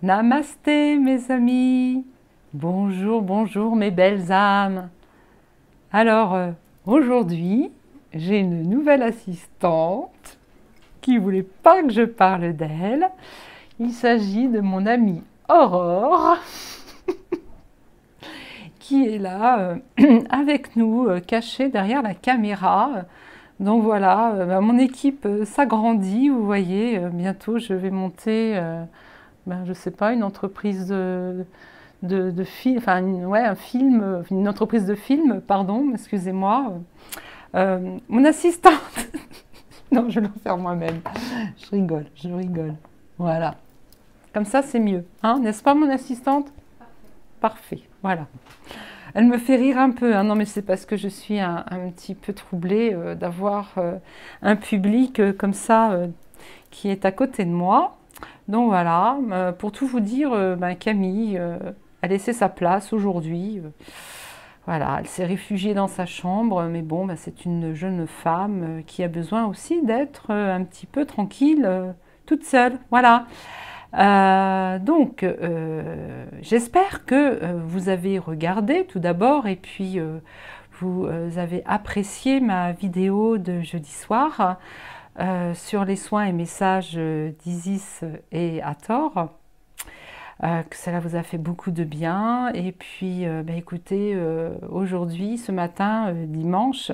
Namasté mes amis, bonjour, bonjour mes belles âmes. Alors aujourd'hui, j'ai une nouvelle assistante qui voulait pas que je parle d'elle. Il s'agit de mon amie Aurore qui est là avec nous, cachée derrière la caméra. Donc voilà, mon équipe s'agrandit, vous voyez, bientôt je vais monter, je sais pas, une entreprise de film, enfin ouais, un film, une entreprise de film, pardon, excusez-moi. Mon assistante, non, je vais le faire moi-même. Je rigole, je rigole. Voilà, comme ça c'est mieux, hein, n'est-ce pas mon assistante? Parfait, voilà. Elle me fait rire un peu, hein. Non mais c'est parce que je suis un petit peu troublée d'avoir un public comme ça qui est à côté de moi. Donc voilà, pour tout vous dire, Camille a laissé sa place aujourd'hui. Voilà, elle s'est réfugiée dans sa chambre, mais bon, c'est une jeune femme qui a besoin aussi d'être un petit peu tranquille, toute seule. Voilà. J'espère que vous avez regardé tout d'abord et puis vous avez apprécié ma vidéo de jeudi soir sur les soins et messages d'Isis et Hathor. Que cela vous a fait beaucoup de bien. Et puis, écoutez, aujourd'hui, ce matin, dimanche,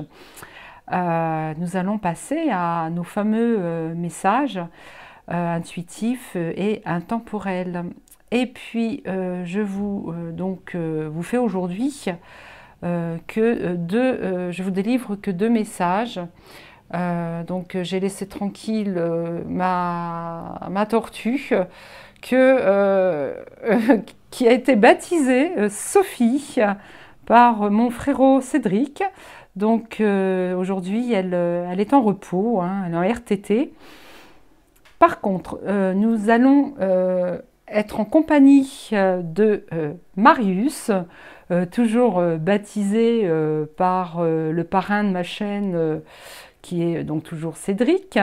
nous allons passer à nos fameux messages intuitifs et intemporels. Et puis, je vous fais aujourd'hui je vous délivre que deux messages. J'ai laissé tranquille ma tortue qui a été baptisée Sophie par mon frérot Cédric. Donc aujourd'hui, elle est en repos, hein, elle est en RTT. Par contre, nous allons être en compagnie de Marius, toujours baptisé par le parrain de ma chaîne, qui est donc toujours Cédric.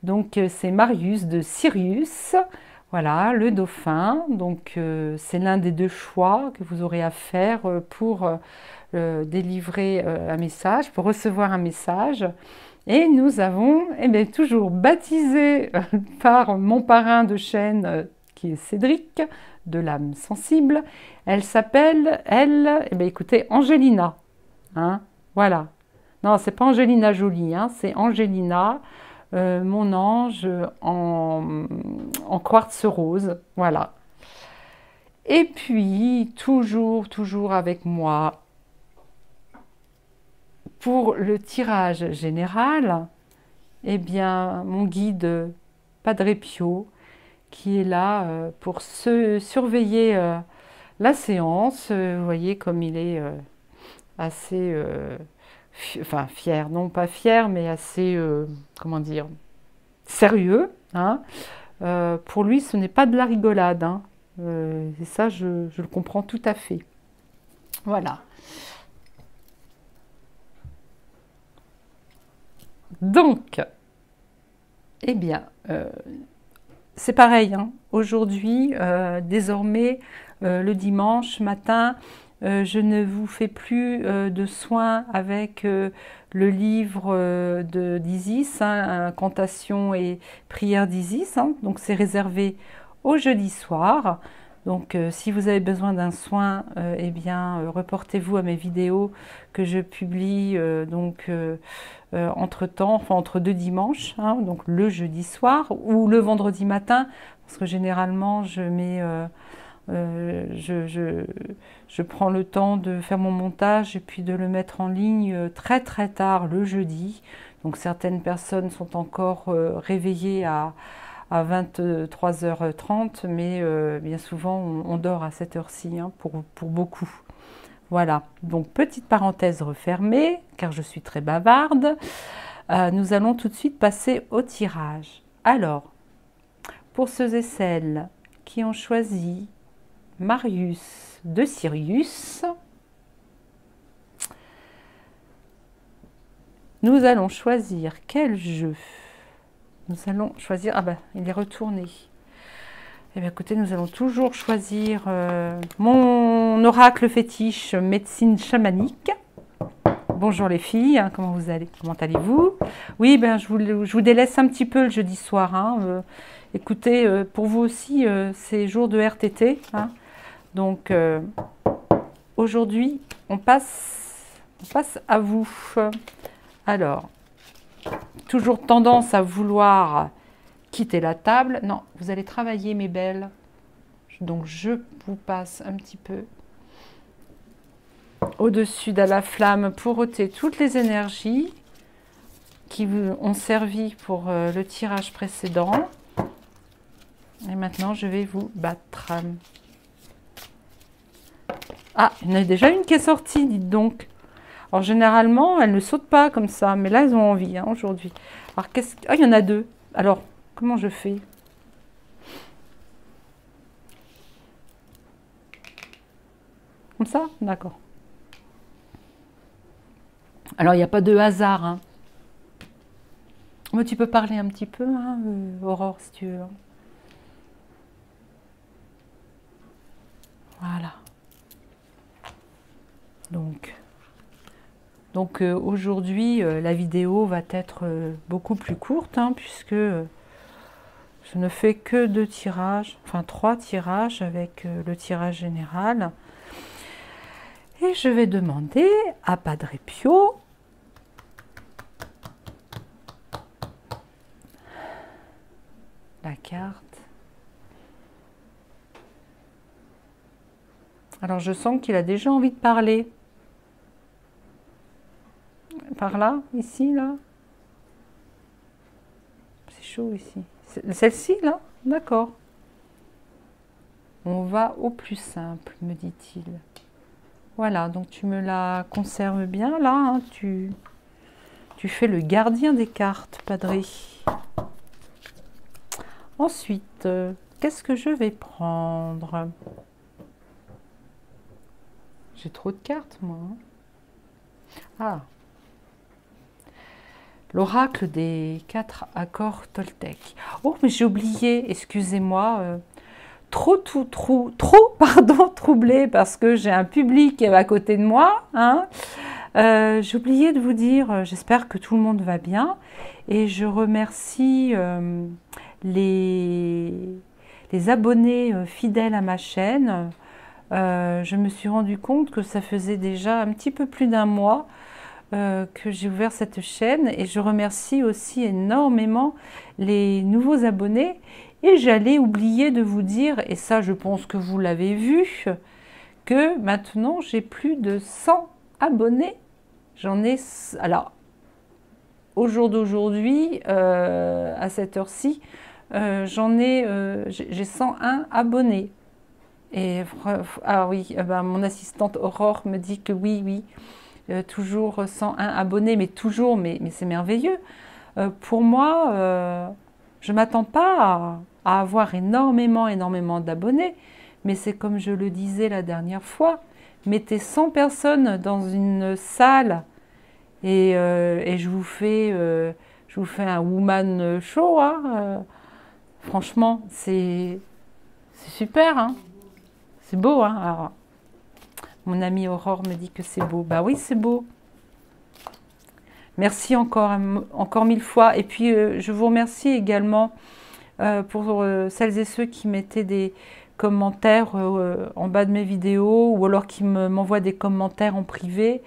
Donc c'est Marius de Sirius. Voilà, le dauphin. Donc c'est l'un des deux choix que vous aurez à faire pour délivrer un message, pour recevoir un message. Et nous avons toujours baptisé par mon parrain de chaîne qui est Cédric, de l'âme sensible. Elle s'appelle, écoutez, Angelina. Hein, voilà. Non, c'est pas Angelina Jolie, hein, c'est Angelina, mon ange en quartz rose. Voilà. Et puis, toujours avec moi, pour le tirage général, mon guide Padre Pio, qui est là pour surveiller la séance. Vous voyez comme il est assez, fier, non pas fier, mais assez, comment dire, sérieux. Hein. Pour lui, ce n'est pas de la rigolade. Hein. Et ça, je le comprends tout à fait. Voilà. Donc, c'est pareil, hein. Aujourd'hui, désormais, le dimanche matin, je ne vous fais plus de soins avec le livre d'Isis, hein, Incantation et prière d'Isis. Hein. Donc c'est réservé au jeudi soir. Donc si vous avez besoin d'un soin, reportez-vous à mes vidéos que je publie entre-temps, enfin entre deux dimanches, hein, donc le jeudi soir ou le vendredi matin, parce que généralement je mets, je prends le temps de faire mon montage et puis de le mettre en ligne très très tard le jeudi. Donc certaines personnes sont encore réveillées à 23h30, mais bien souvent on dort à cette heure-ci, hein, pour beaucoup. Voilà, donc petite parenthèse refermée, car je suis très bavarde. Nous allons tout de suite passer au tirage. Alors, pour ceux et celles qui ont choisi Marius de Sirius, nous allons choisir quel jeu? Nous allons choisir... il est retourné. Eh bien, écoutez, nous allons toujours choisir mon oracle fétiche médecine chamanique. Bonjour les filles, hein, comment vous allez? Comment allez-vous? Oui, ben, je vous délaisse un petit peu le jeudi soir. Hein, écoutez, pour vous aussi, c'est jour de RTT. Hein, donc, aujourd'hui, on passe à vous. Alors, toujours tendance à vouloir quitter la table. Non, vous allez travailler, mes belles. Donc, je vous passe un petit peu au-dessus de la flamme pour ôter toutes les énergies qui vous ont servi pour le tirage précédent. Et maintenant, je vais vous battre. Ah, il y en a déjà une qui est sortie, dites donc. Alors, généralement, elles ne sautent pas comme ça, mais là, elles ont envie hein, aujourd'hui. Alors, ah, il y en a deux. Alors, comment je fais? Comme ça? D'accord. Alors, il n'y a pas de hasard. Hein. Mais tu peux parler un petit peu, hein, Aurore, si tu veux. Voilà. Donc aujourd'hui, la vidéo va être beaucoup plus courte, hein, puisque je ne fais que 2 tirages, enfin 3 tirages avec le tirage général. Et je vais demander à Padre Pio la carte. Alors je sens qu'il a déjà envie de parler. Par là, ici, là. C'est chaud ici. Celle-ci, là? D'accord. On va au plus simple, me dit-il. Voilà, donc tu me la conserves bien, là. Hein, tu fais le gardien des cartes, Padre. Ensuite, qu'est-ce que je vais prendre? J'ai trop de cartes, moi. Ah. L'oracle des 4 accords Toltec. Oh, mais j'ai oublié, excusez-moi. Trop, pardon, troublée parce que j'ai un public à côté de moi. Hein. J'ai oublié de vous dire, j'espère que tout le monde va bien. Et je remercie les abonnés fidèles à ma chaîne. Je me suis rendu compte que ça faisait déjà un petit peu plus d'un mois que j'ai ouvert cette chaîne et je remercie aussi énormément les nouveaux abonnés et j'allais oublier de vous dire, et ça je pense que vous l'avez vu, que maintenant j'ai plus de 100 abonnés. J'en ai, alors au jour d'aujourd'hui, à cette heure-ci, j'ai 101 abonnés. Et ah oui, ben, mon assistante Aurore me dit que oui, toujours 101 abonnés, mais toujours, mais c'est merveilleux. Pour moi, je ne m'attends pas à avoir énormément d'abonnés, mais c'est comme je le disais la dernière fois, mettez 100 personnes dans une salle et je vous fais un woman show. Hein, franchement, c'est super, hein. C'est beau, hein. Alors, mon amie Aurore me dit que c'est beau. Bah oui, c'est beau. Merci encore 1000 fois. Et puis, je vous remercie également pour celles et ceux qui mettaient des commentaires en bas de mes vidéos ou alors qui m'envoient des commentaires en privé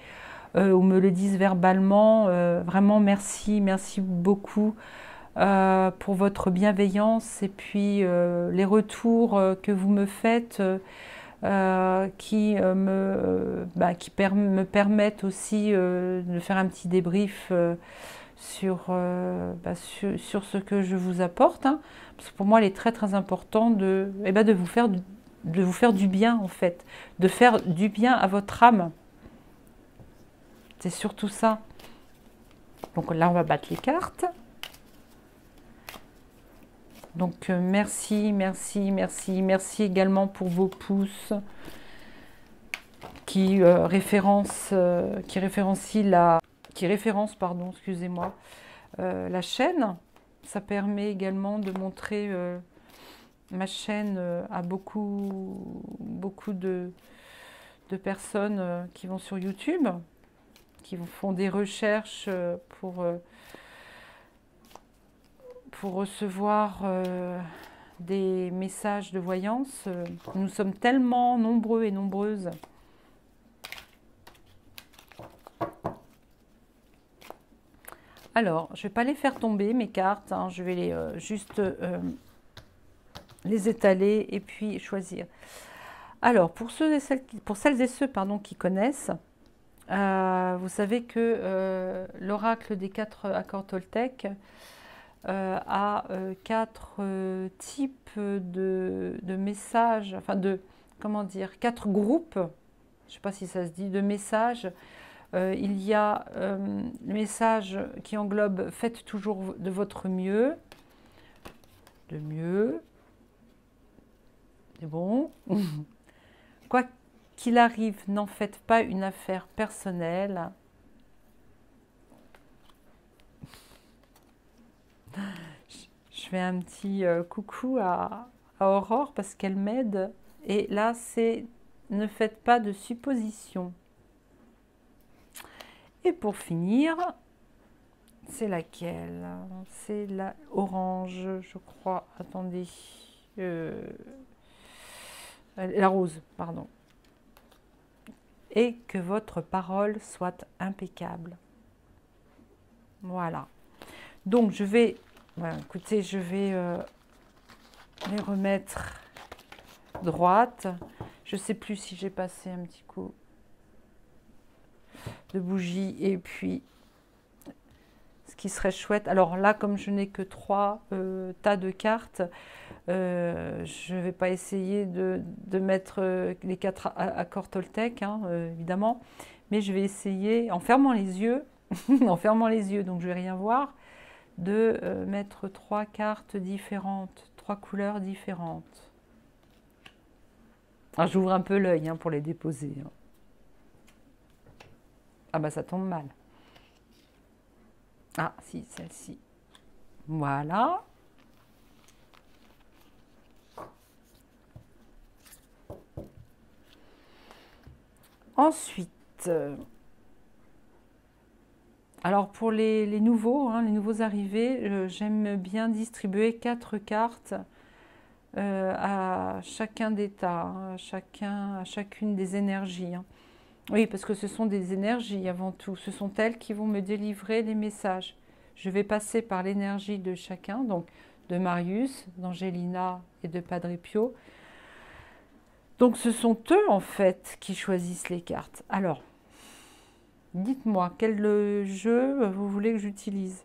ou me le disent verbalement. Vraiment, merci beaucoup pour votre bienveillance et puis les retours que vous me faites. Qui me permettent aussi de faire un petit débrief sur ce que je vous apporte. Hein. Parce que pour moi, il est très important de vous faire du bien, en fait. De faire du bien à votre âme. C'est surtout ça. Donc là, on va battre les cartes. Donc merci également pour vos pouces qui référencent la chaîne. Ça permet également de montrer ma chaîne a beaucoup de personnes qui vont sur YouTube, qui font des recherches pour recevoir des messages de voyance. Nous sommes tellement nombreux et nombreuses. Alors, je ne vais pas les faire tomber, mes cartes, hein, je vais juste les étaler et puis choisir. Alors, pour celles et ceux pardon, qui connaissent, vous savez que l'oracle des 4 accords toltèques a 4 types de messages, enfin comment dire, 4 groupes, je ne sais pas si ça se dit, de messages. Il y a le message qui englobe « Faites toujours de votre mieux », c'est bon. Quoi qu'il arrive, n'en faites pas une affaire personnelle. Je fais un petit coucou à Aurore parce qu'elle m'aide. Et là, c'est « Ne faites pas de suppositions ». Et pour finir, c'est laquelle? C'est la orange, je crois. Attendez. La rose, pardon. Et que votre parole soit impeccable. Voilà. Donc, je vais... Voilà, écoutez, je vais les remettre droites. Je ne sais plus si j'ai passé un petit coup de bougie. Et puis, ce qui serait chouette... Alors là, comme je n'ai que 3 tas de cartes, je ne vais pas essayer de mettre les 4 accords Toltec, hein, évidemment. Mais je vais essayer, en fermant les yeux, en fermant les yeux, donc je ne vais rien voir, de mettre 3 cartes différentes, 3 couleurs différentes. Alors j'ouvre un peu l'œil hein, pour les déposer. Hein. Ah bah ça tombe mal. Ah si, celle-ci. Voilà. Ensuite... Alors pour les nouveaux, hein, les nouveaux arrivés, j'aime bien distribuer 4 cartes à chacun des tas, hein, à chacune des énergies. Hein. Oui, parce que ce sont des énergies avant tout. Ce sont elles qui vont me délivrer les messages. Je vais passer par l'énergie de chacun, donc de Marius, d'Angelina et de Padre Pio. Donc ce sont eux en fait qui choisissent les cartes. Alors, dites-moi, quel jeu vous voulez que j'utilise?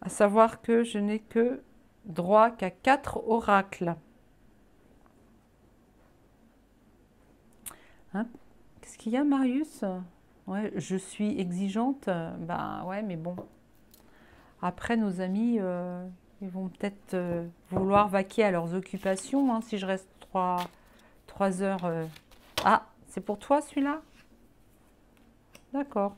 À savoir que je n'ai que droit qu'à 4 oracles. Hein? Qu'est-ce qu'il y a, Marius? Ouais, je suis exigeante. Ben ouais, mais bon. Après, nos amis, ils vont peut-être vouloir vaquer à leurs occupations. Hein, si je reste 3 heures. Ah, c'est pour toi celui-là? D'accord.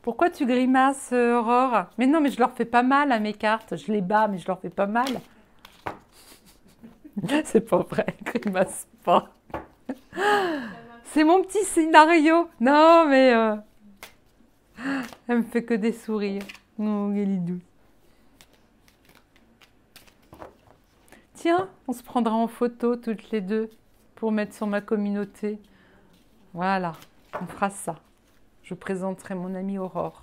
Pourquoi tu grimaces, Aurore? Mais non, mais je leur fais pas mal à mes cartes. Je les bats, mais je leur fais pas mal. C'est pas vrai, grimace pas. C'est mon petit scénario. Non, mais... elle me fait que des sourires. Oh, elle est douce. Tiens, on se prendra en photo toutes les deux pour mettre sur ma communauté. Voilà, on fera ça. Je présenterai mon amie Aurore.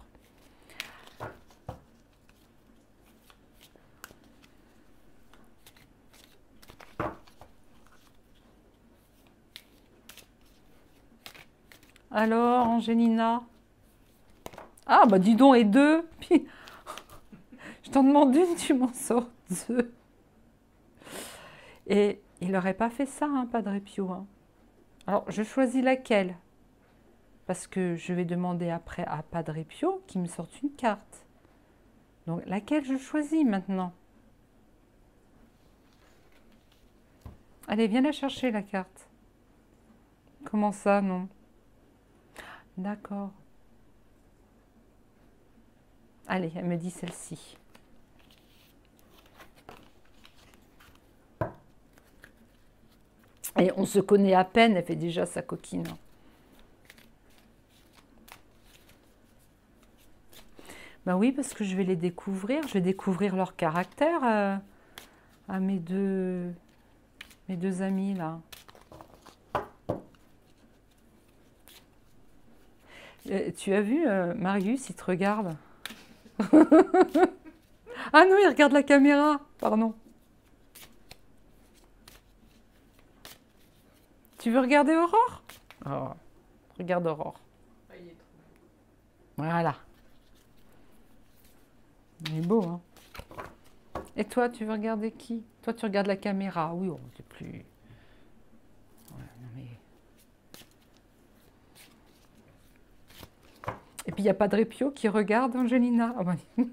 Alors, Angelina? Ah, bah dis donc, et 2. Puis, je t'en demande une, tu m'en sors 2. Et il n'aurait pas fait ça, hein, Padre Pio. Hein. Alors, je choisis laquelle? Parce que je vais demander après à Padre Pio qu'il me sorte une carte. Donc, laquelle je choisis maintenant? Allez, viens la chercher, la carte. Comment ça, non? D'accord. Allez, elle me dit celle-ci. Et on se connaît à peine, elle fait déjà sa coquine. Ben oui, parce que je vais les découvrir, je vais découvrir leur caractère à mes deux amis là. Tu as vu, Marius, il te regarde. Ah non, il regarde la caméra, pardon. Tu veux regarder Aurore? Oh, regarde Aurore. Voilà. Il est beau, hein? Et toi, tu veux regarder qui? Toi, tu regardes la caméra. Oui, oh, t'es plus... Ouais, non mais... Et puis, il n'y a pas de Répio qui regarde Angelina. Oh, bah... Il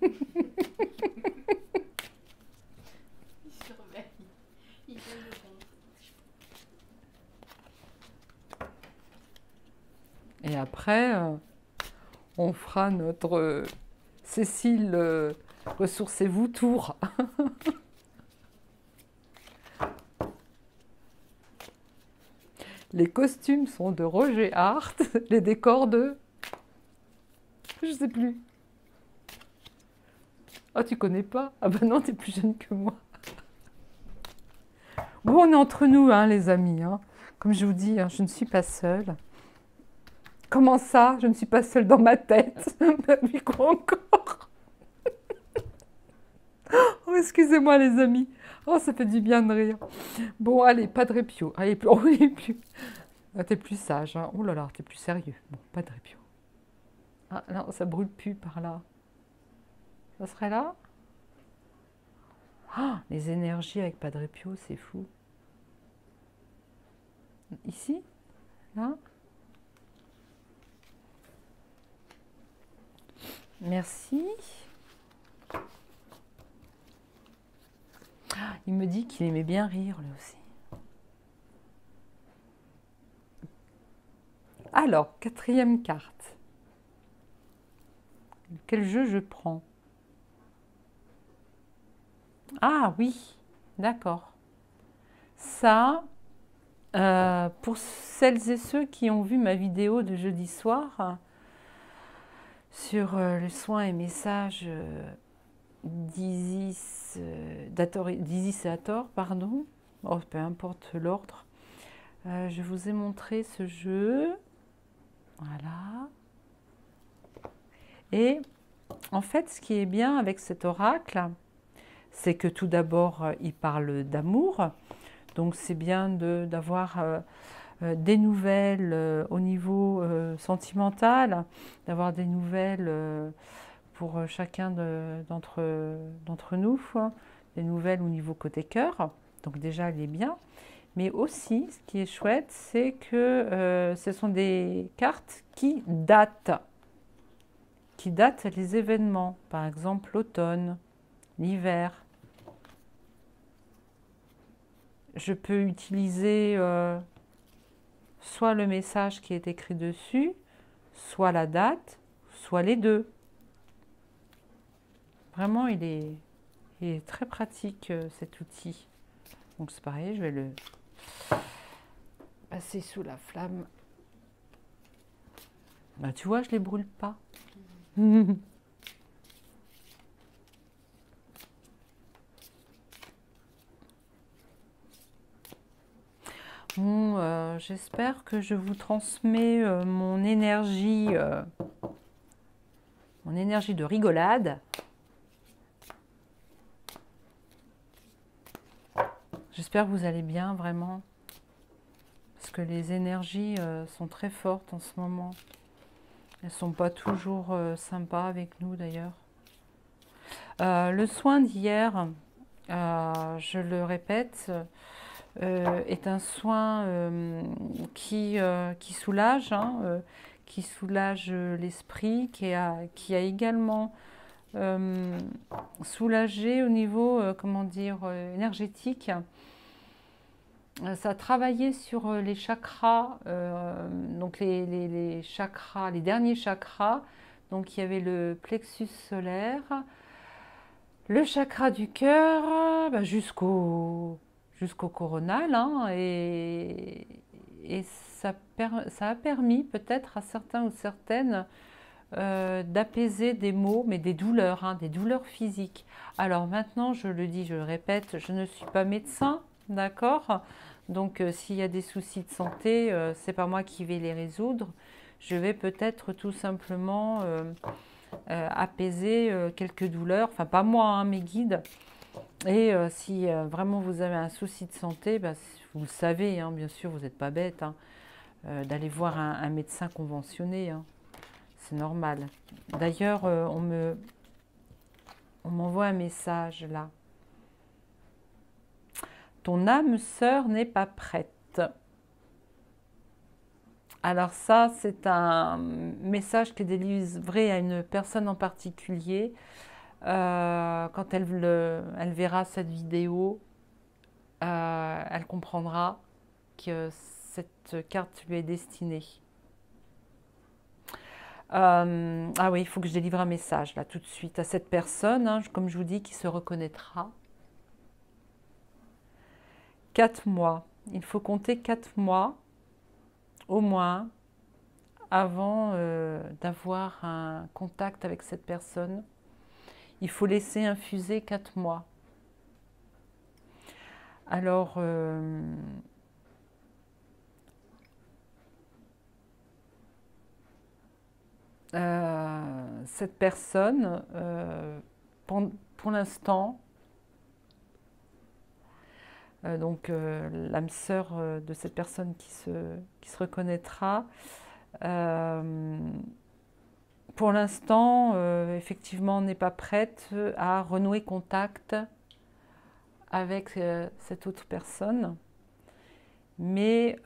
surveille. Il fait le bon. Et après, on fera notre Cécile Ressourcez-vous tour. Les costumes sont de Roger Hart, les décors de... Je sais plus. Ah, tu connais pas? Ah bah non, t'es plus jeune que moi. Bon, on est entre nous, hein, les amis. Hein. Comme je vous dis, hein, je ne suis pas seule. Comment ça? Je ne suis pas seule dans ma tête. Mais quoi encore? Oh, excusez-moi, les amis. Oh, ça fait du bien de rire. Bon, allez, pas de répio. Allez, oh, il est plus... Ah, t'es plus sage. Hein. Oh là là, t'es plus sérieux. Bon, pas de répio. Ah, non, ça brûle plus par là. Ça serait là? Ah, les énergies avec pas de répio, c'est fou. Ici? Là? Merci. Ah, il me dit qu'il aimait bien rire, lui aussi. Alors, quatrième carte. Quel jeu je prends? Ah oui, d'accord. Ça, pour celles et ceux qui ont vu ma vidéo de jeudi soir sur les soins et messages d'Isis et Hathor, pardon, oh, peu importe l'ordre, je vous ai montré ce jeu. Voilà. Et en fait, ce qui est bien avec cet oracle, c'est que tout d'abord, il parle d'amour. Donc c'est bien d'avoir des nouvelles au niveau sentimental, d'avoir des nouvelles pour chacun d'entre nous, hein, des nouvelles au niveau côté cœur. Donc déjà, elle est bien. Mais aussi, ce qui est chouette, c'est que ce sont des cartes qui datent les événements. Par exemple, l'automne, l'hiver. Je peux utiliser soit le message qui est écrit dessus, soit la date, soit les deux. Vraiment, il est très pratique cet outil. Donc c'est pareil, je vais le passer sous la flamme. Bah, tu vois, je ne les brûle pas. Bon, j'espère que je vous transmets mon énergie de rigolade. J'espère que vous allez bien, vraiment. Parce que les énergies sont très fortes en ce moment. Elles ne sont pas toujours sympas avec nous, d'ailleurs. Le soin d'hier, je le répète, est un soin qui soulage, hein, qui soulage l'esprit, qui a également soulagé au niveau, comment dire, énergétique. Ça a travaillé sur les chakras, donc les chakras, les derniers chakras. Donc il y avait le plexus solaire, le chakra du cœur, bah, jusqu'au coronal, hein, et ça a permis peut-être à certains ou certaines d'apaiser des maux, mais des douleurs, hein, des douleurs physiques. Alors maintenant, je le dis, je le répète, je ne suis pas médecin, d'accord? Donc s'il y a des soucis de santé, c'est pas moi qui vais les résoudre. Je vais peut-être tout simplement apaiser quelques douleurs, enfin pas moi, hein, mes guides. Et si vraiment vous avez un souci de santé, bah, vous le savez, hein, bien sûr, vous n'êtes pas bête, hein, d'aller voir un médecin conventionné, hein. C'est normal. D'ailleurs, on m'envoie un message là. Ton âme sœur n'est pas prête. Alors ça, c'est un message qui est délivré à une personne en particulier. Quand elle verra cette vidéo, elle comprendra que cette carte lui est destinée. Ah oui, il faut que je délivre un message là tout de suite à cette personne, hein, comme je vous dis, qui se reconnaîtra. 4 mois. Il faut compter 4 mois au moins avant d'avoir un contact avec cette personne. Il faut laisser infuser 4 mois. Alors, cette personne, pour l'instant, donc l'âme sœur de cette personne qui se reconnaîtra, pour l'instant, effectivement, n'est pas prête à renouer contact avec cette autre personne. Mais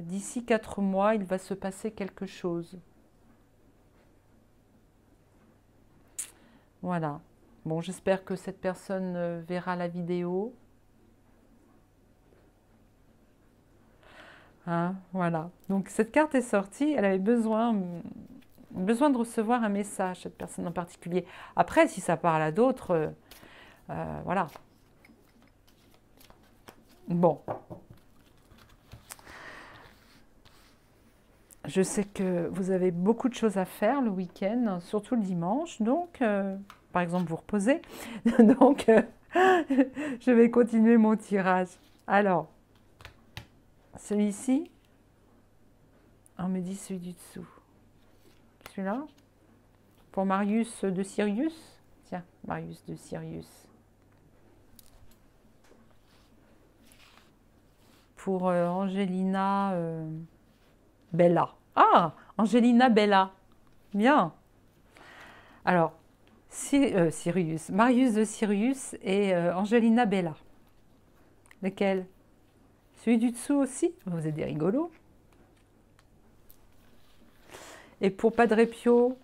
d'ici 4 mois, il va se passer quelque chose. Voilà. Bon, j'espère que cette personne verra la vidéo. Hein, voilà. Donc cette carte est sortie, elle avait besoin de recevoir un message, cette personne en particulier. Après, si ça parle à d'autres, voilà. Bon. Je sais que vous avez beaucoup de choses à faire le week-end, surtout le dimanche. Donc, par exemple, vous reposez. Donc, je vais continuer mon tirage. Alors, celui-ci, on me dit celui du dessous. Celui-là, pour Marius de Sirius. Tiens, Marius de Sirius. Pour Angelina Bella. Ah, Angelina Bella. Bien. Alors, Sirius, Marius de Sirius et Angelina Bella. Lequel? Celui du dessous aussi? Vous êtes des rigolos. Et pour Padre Pio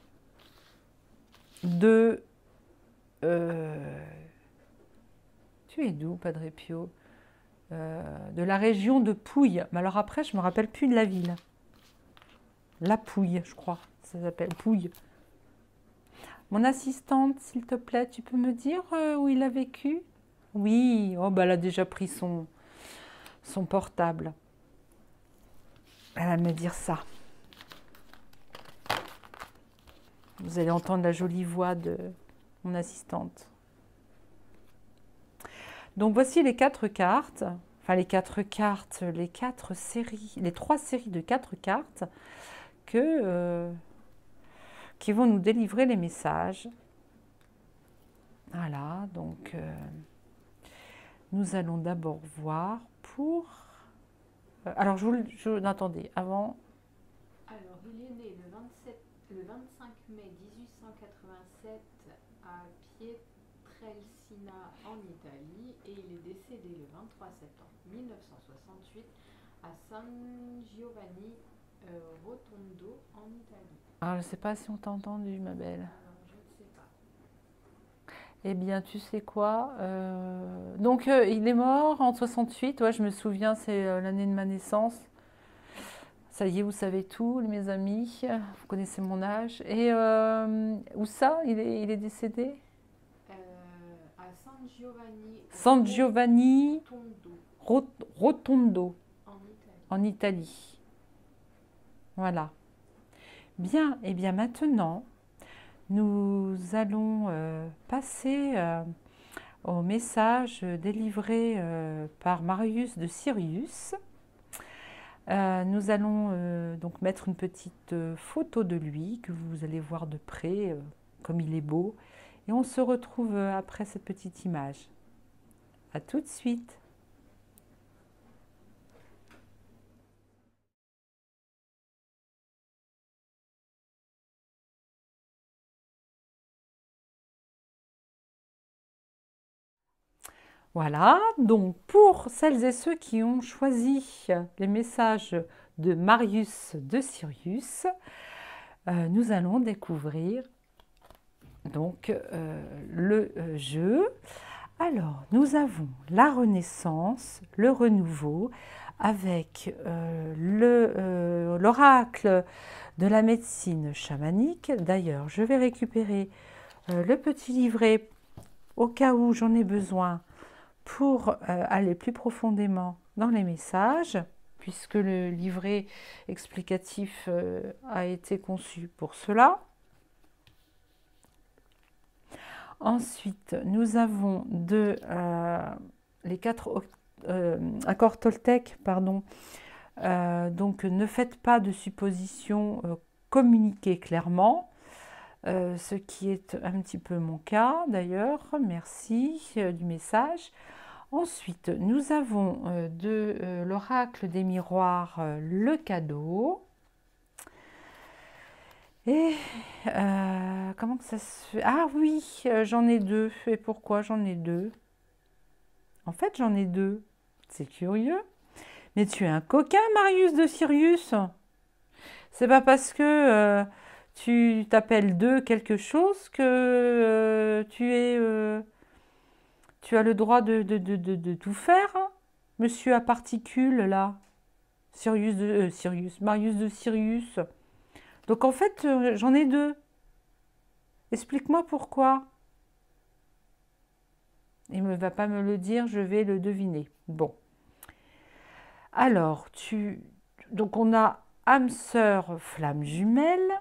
de... tu es d'où, Padre Pio? De la région de Pouille. Mais alors après, je ne me rappelle plus de la ville. La Pouille, je crois. Ça s'appelle Pouille. Mon assistante, s'il te plaît, tu peux me dire où il a vécu? Oui, oh, bah, elle a déjà pris son portable. Elle va me dire ça. Vous allez entendre la jolie voix de mon assistante. Donc voici les 4 cartes, enfin les 4 cartes, les 4 séries, les 3 séries de 4 cartes qui vont nous délivrer les messages. Voilà, donc nous allons d'abord voir pour... alors, attendez, avant... Alors, il est né le 25 mai 1887 à Pietrelcina en Italie et il est décédé le 23 septembre 1968 à San Giovanni Rotondo en Italie. Alors, je ne sais pas si on t'a entendu, ma belle. Alors, je ne sais pas. Eh bien, tu sais quoi? Donc, il est mort en 68. Ouais, je me souviens, c'est l'année de ma naissance. Ça y est, vous savez tout, mes amis. Vous connaissez mon âge. Et où ça? Il est décédé? À San Giovanni San Giovanni Rotondo, Rotondo, en Italie. en Italie. Voilà. Bien, et bien maintenant, nous allons passer au message délivré par Marius de Sirius. Nous allons donc mettre une petite photo de lui que vous allez voir de près, comme il est beau. Et on se retrouve après cette petite image. À tout de suite. Voilà, donc pour celles et ceux qui ont choisi les messages de Marius de Sirius, nous allons découvrir donc le jeu. Alors, nous avons la renaissance, le renouveau, avec l'oracle de la médecine chamanique. D'ailleurs, je vais récupérer le petit livret au cas où j'en ai besoin pour aller plus profondément dans les messages, puisque le livret explicatif a été conçu pour cela. Ensuite, nous avons les 4 accords Toltec, pardon. Donc, ne faites pas de suppositions, communiquez clairement, ce qui est un petit peu mon cas d'ailleurs. Merci du message. Ensuite, nous avons de l'oracle des miroirs, le cadeau. Et comment que ça se fait? Ah oui, j'en ai 2. Et pourquoi j'en ai 2? En fait, j'en ai 2. C'est curieux. Mais tu es un coquin, Marius de Sirius. C'est pas parce que tu t'appelles 2 quelque chose que tu as le droit de tout faire, hein. Monsieur à particules, là. Marius de Sirius. Donc en fait, j'en ai 2. Explique-moi pourquoi. Il ne va pas me le dire, je vais le deviner. Bon. Alors, donc on a âme sœur, flamme jumelle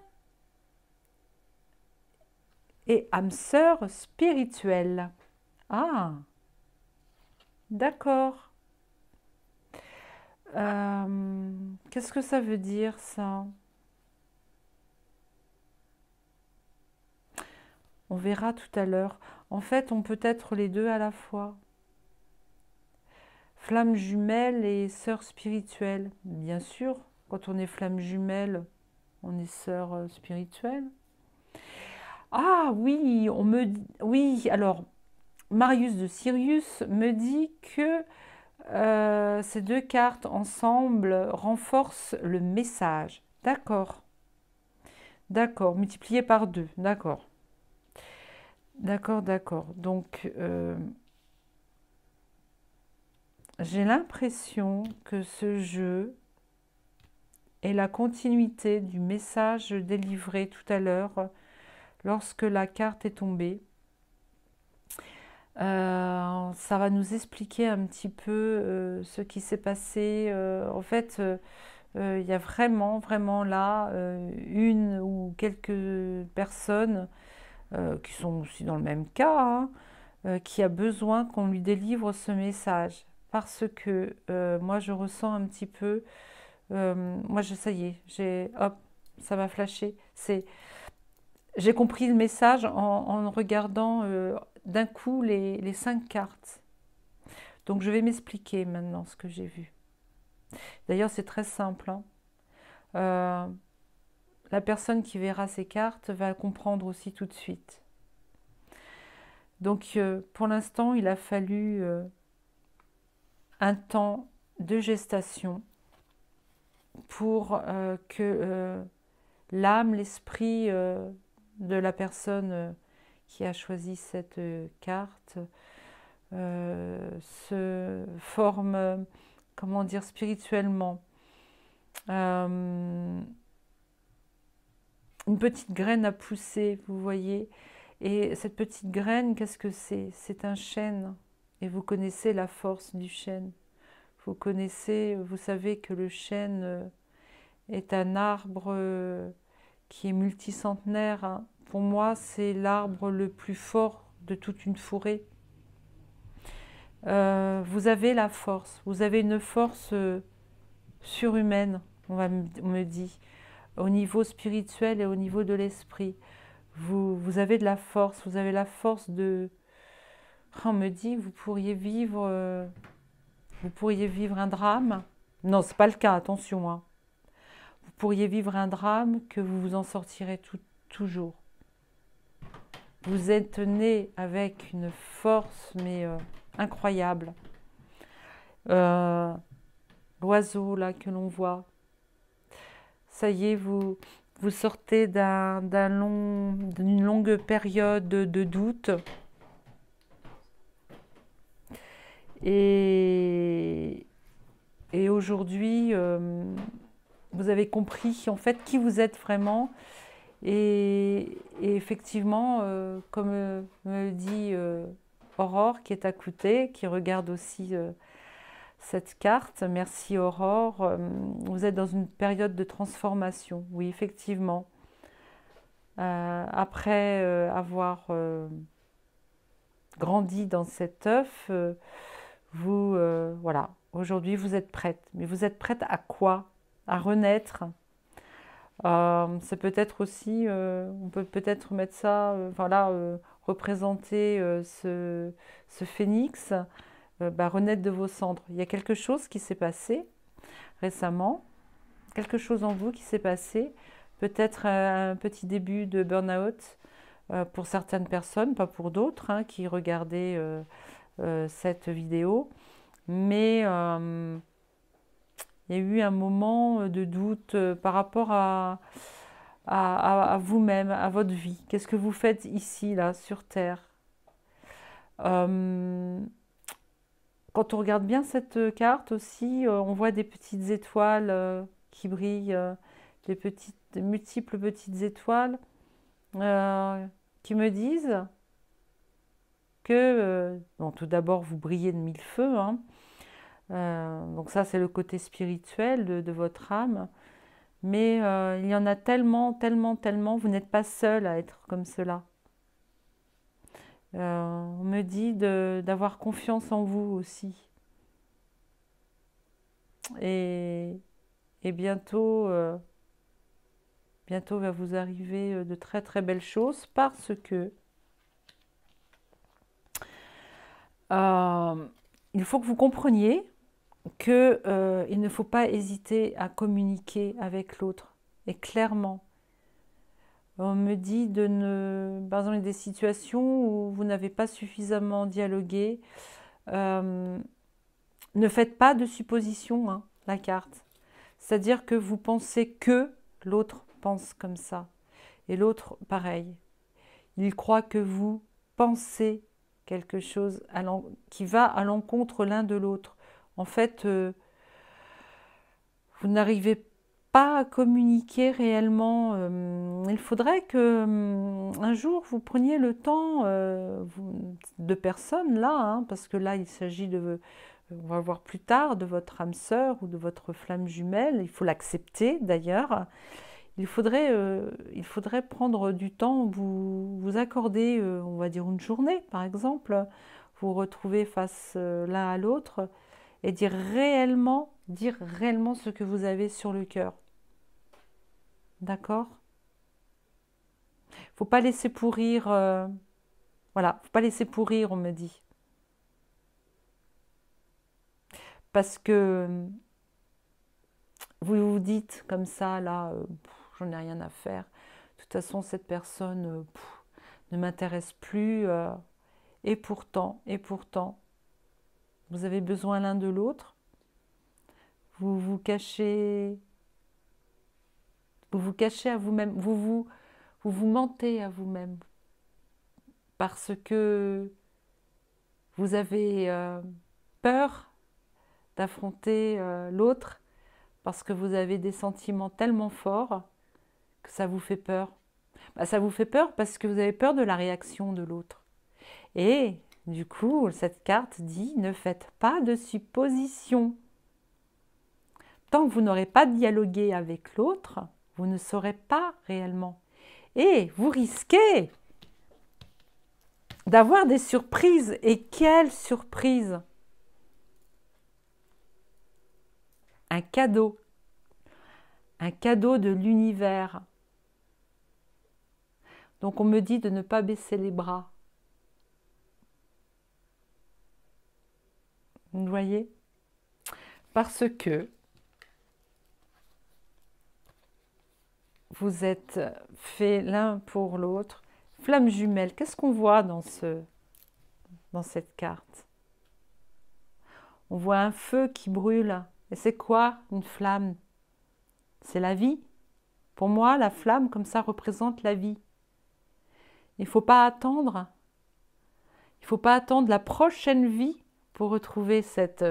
et âme sœur spirituelle. Ah, d'accord. Qu'est-ce que ça veut dire ça? On verra tout à l'heure. En fait, on peut être les 2 à la fois. Flamme jumelle et sœur spirituelle. Bien sûr, quand on est flamme jumelle, on est sœur spirituelle. Ah oui, oui, alors Marius de Sirius me dit que ces 2 cartes ensemble renforcent le message. D'accord, d'accord, multiplié par 2, d'accord. D'accord, d'accord. Donc, j'ai l'impression que ce jeu est la continuité du message délivré tout à l'heure lorsque la carte est tombée. Ça va nous expliquer un petit peu ce qui s'est passé. En fait, il y a vraiment, vraiment là une ou quelques personnes qui sont aussi dans le même cas, hein, qui a besoin qu'on lui délivre ce message. Parce que moi, je ressens un petit peu, ça y est, hop, ça m'a flashé. J'ai compris le message en regardant d'un coup les 5 cartes. Donc, je vais m'expliquer maintenant ce que j'ai vu. D'ailleurs, c'est très simple, hein. La personne qui verra ces cartes va comprendre aussi tout de suite. Donc, pour l'instant, il a fallu un temps de gestation pour que l'âme, l'esprit de la personne qui a choisi cette carte se forme, comment dire, spirituellement. Une petite graine a poussé, vous voyez. Et cette petite graine, qu'est-ce que c'est? C'est un chêne. Et vous connaissez la force du chêne. Vous connaissez, vous savez que le chêne est un arbre qui est multicentenaire, hein. Pour moi, c'est l'arbre le plus fort de toute une forêt. Vous avez la force, vous avez une force surhumaine, on me dit, au niveau spirituel et au niveau de l'esprit. Vous avez de la force, vous avez la force de... On me dit, vous pourriez vivre un drame. Non, c'est pas le cas, attention, hein. Vous pourriez vivre un drame que vous vous en sortirez toujours. Vous êtes né avec une force, mais incroyable. L'oiseau là que l'on voit, ça y est, vous sortez d'une longue période de doute. Et aujourd'hui, vous avez compris en fait qui vous êtes vraiment. Et effectivement, comme me dit Aurore qui est à côté, qui regarde aussi cette carte, merci Aurore, vous êtes dans une période de transformation, oui effectivement. Après avoir grandi dans cet œuf, voilà, aujourd'hui vous êtes prête. Mais vous êtes prête à quoi? À renaître. C'est peut-être aussi, on peut peut-être mettre ça, voilà, représenter ce phénix, renaître de vos cendres. Il y a quelque chose qui s'est passé récemment, quelque chose en vous qui s'est passé, peut-être un petit début de burn-out pour certaines personnes, pas pour d'autres, hein, qui regardaient cette vidéo, mais il y a eu un moment de doute par rapport à vous-même, à votre vie. Qu'est-ce que vous faites ici, là, sur Terre? Quand on regarde bien cette carte aussi, on voit des petites étoiles qui brillent, des multiples petites étoiles qui me disent que, bon, tout d'abord, vous brillez de mille feux, hein. Donc ça, c'est le côté spirituel de votre âme. Mais il y en a tellement, tellement, tellement, vous n'êtes pas seul à être comme cela. On me dit d'avoir confiance en vous aussi. Et bientôt, bientôt va vous arriver de très très belles choses parce que il faut que vous compreniez qu'il ne faut pas hésiter à communiquer avec l'autre. Et clairement, on me dit de ne... Par exemple, il y a des situations où vous n'avez pas suffisamment dialogué. Ne faites pas de suppositions, hein, la carte. C'est-à-dire que vous pensez que l'autre pense comme ça. Et l'autre, pareil. Il croit que vous pensez quelque chose qui va à l'encontre l'un de l'autre. En fait, vous n'arrivez pas à communiquer réellement. Il faudrait que un jour vous preniez le temps de personnes là, hein, parce que là il s'agit de, on va voir plus tard, de votre âme sœur ou de votre flamme jumelle. Il faut l'accepter d'ailleurs. Il faudrait prendre du temps, vous accorder, on va dire une journée par exemple, vous retrouver face l'un à l'autre et dire réellement ce que vous avez sur le cœur. D'accord? Faut pas laisser pourrir, voilà, faut pas laisser pourrir, on me dit. Parce que vous vous dites comme ça, là, j'en ai rien à faire. De toute façon, cette personne ne m'intéresse plus. Et pourtant, vous avez besoin l'un de l'autre. Vous vous cachez à vous-même. Vous vous mentez à vous-même. parce que vous avez peur d'affronter l'autre, parce que vous avez des sentiments tellement forts que ça vous fait peur. Bah, ça vous fait peur parce que vous avez peur de la réaction de l'autre. Et du coup, cette carte dit ne faites pas de suppositions. Tant que vous n'aurez pas dialogué avec l'autre, vous ne saurez pas réellement. Et vous risquez d'avoir des surprises. Et quelles surprises! Un cadeau de l'univers. Donc on me dit de ne pas baisser les bras. Vous voyez? Parce que vous êtes faits l'un pour l'autre. Flamme jumelle, qu'est-ce qu'on voit dans cette carte? On voit un feu qui brûle. Et c'est quoi une flamme? C'est la vie. Pour moi, la flamme, comme ça, représente la vie. Il ne faut pas attendre. Il ne faut pas attendre la prochaine vie pour retrouver cette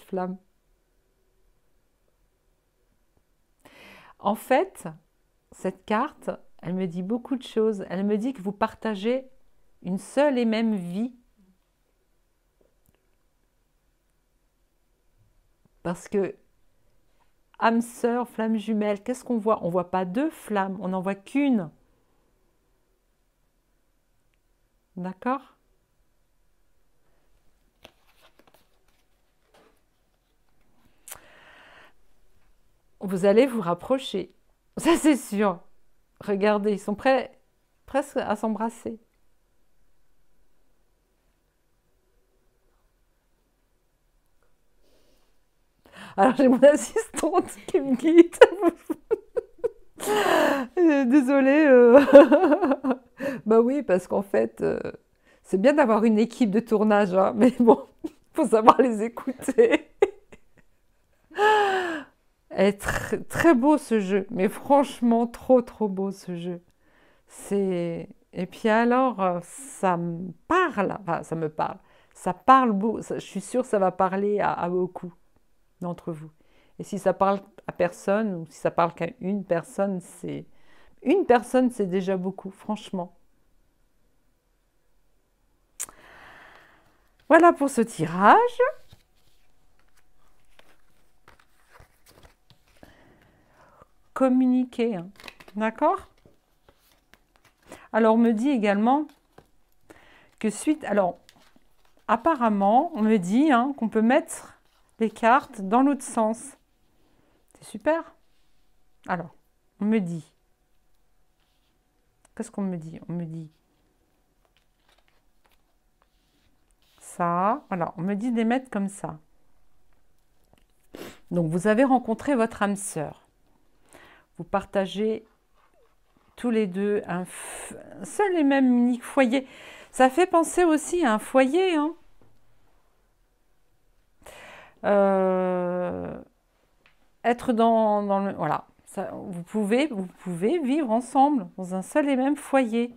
flamme. En fait, cette carte, elle me dit beaucoup de choses. Elle me dit que vous partagez une seule et même vie. Parce que âme sœur, flamme jumelle, qu'est-ce qu'on voit? On ne voit pas deux flammes, on n'en voit qu'une. D'accord? Vous allez vous rapprocher. Ça, c'est sûr. Regardez, ils sont prêts presque à s'embrasser. Alors, j'ai mon assistante qui me guide. Désolée. Bah oui, parce qu'en fait, c'est bien d'avoir une équipe de tournage, hein, mais bon, il faut savoir les écouter. Est très, très beau ce jeu, mais franchement, trop, trop beau ce jeu. Et puis alors, ça me parle, enfin, ça me parle. Ça parle beau, je suis sûre que ça va parler à beaucoup d'entre vous. Et si ça parle à personne, ou si ça parle qu'à une personne, c'est déjà beaucoup, franchement. Voilà pour ce tirage. Communiquer, hein. D'accord? Alors, on me dit également que alors, apparemment, on me dit hein, qu'on peut mettre les cartes dans l'autre sens. C'est super. Alors, on me dit. Qu'est-ce qu'on me dit? On me dit ça. Voilà, on me dit de les mettre comme ça. Donc, vous avez rencontré votre âme sœur. Vous partagez tous les deux un seul et même unique foyer. Ça fait penser aussi à un foyer. Hein. Être dans le... Voilà. Ça, vous pouvez vivre ensemble dans un seul et même foyer.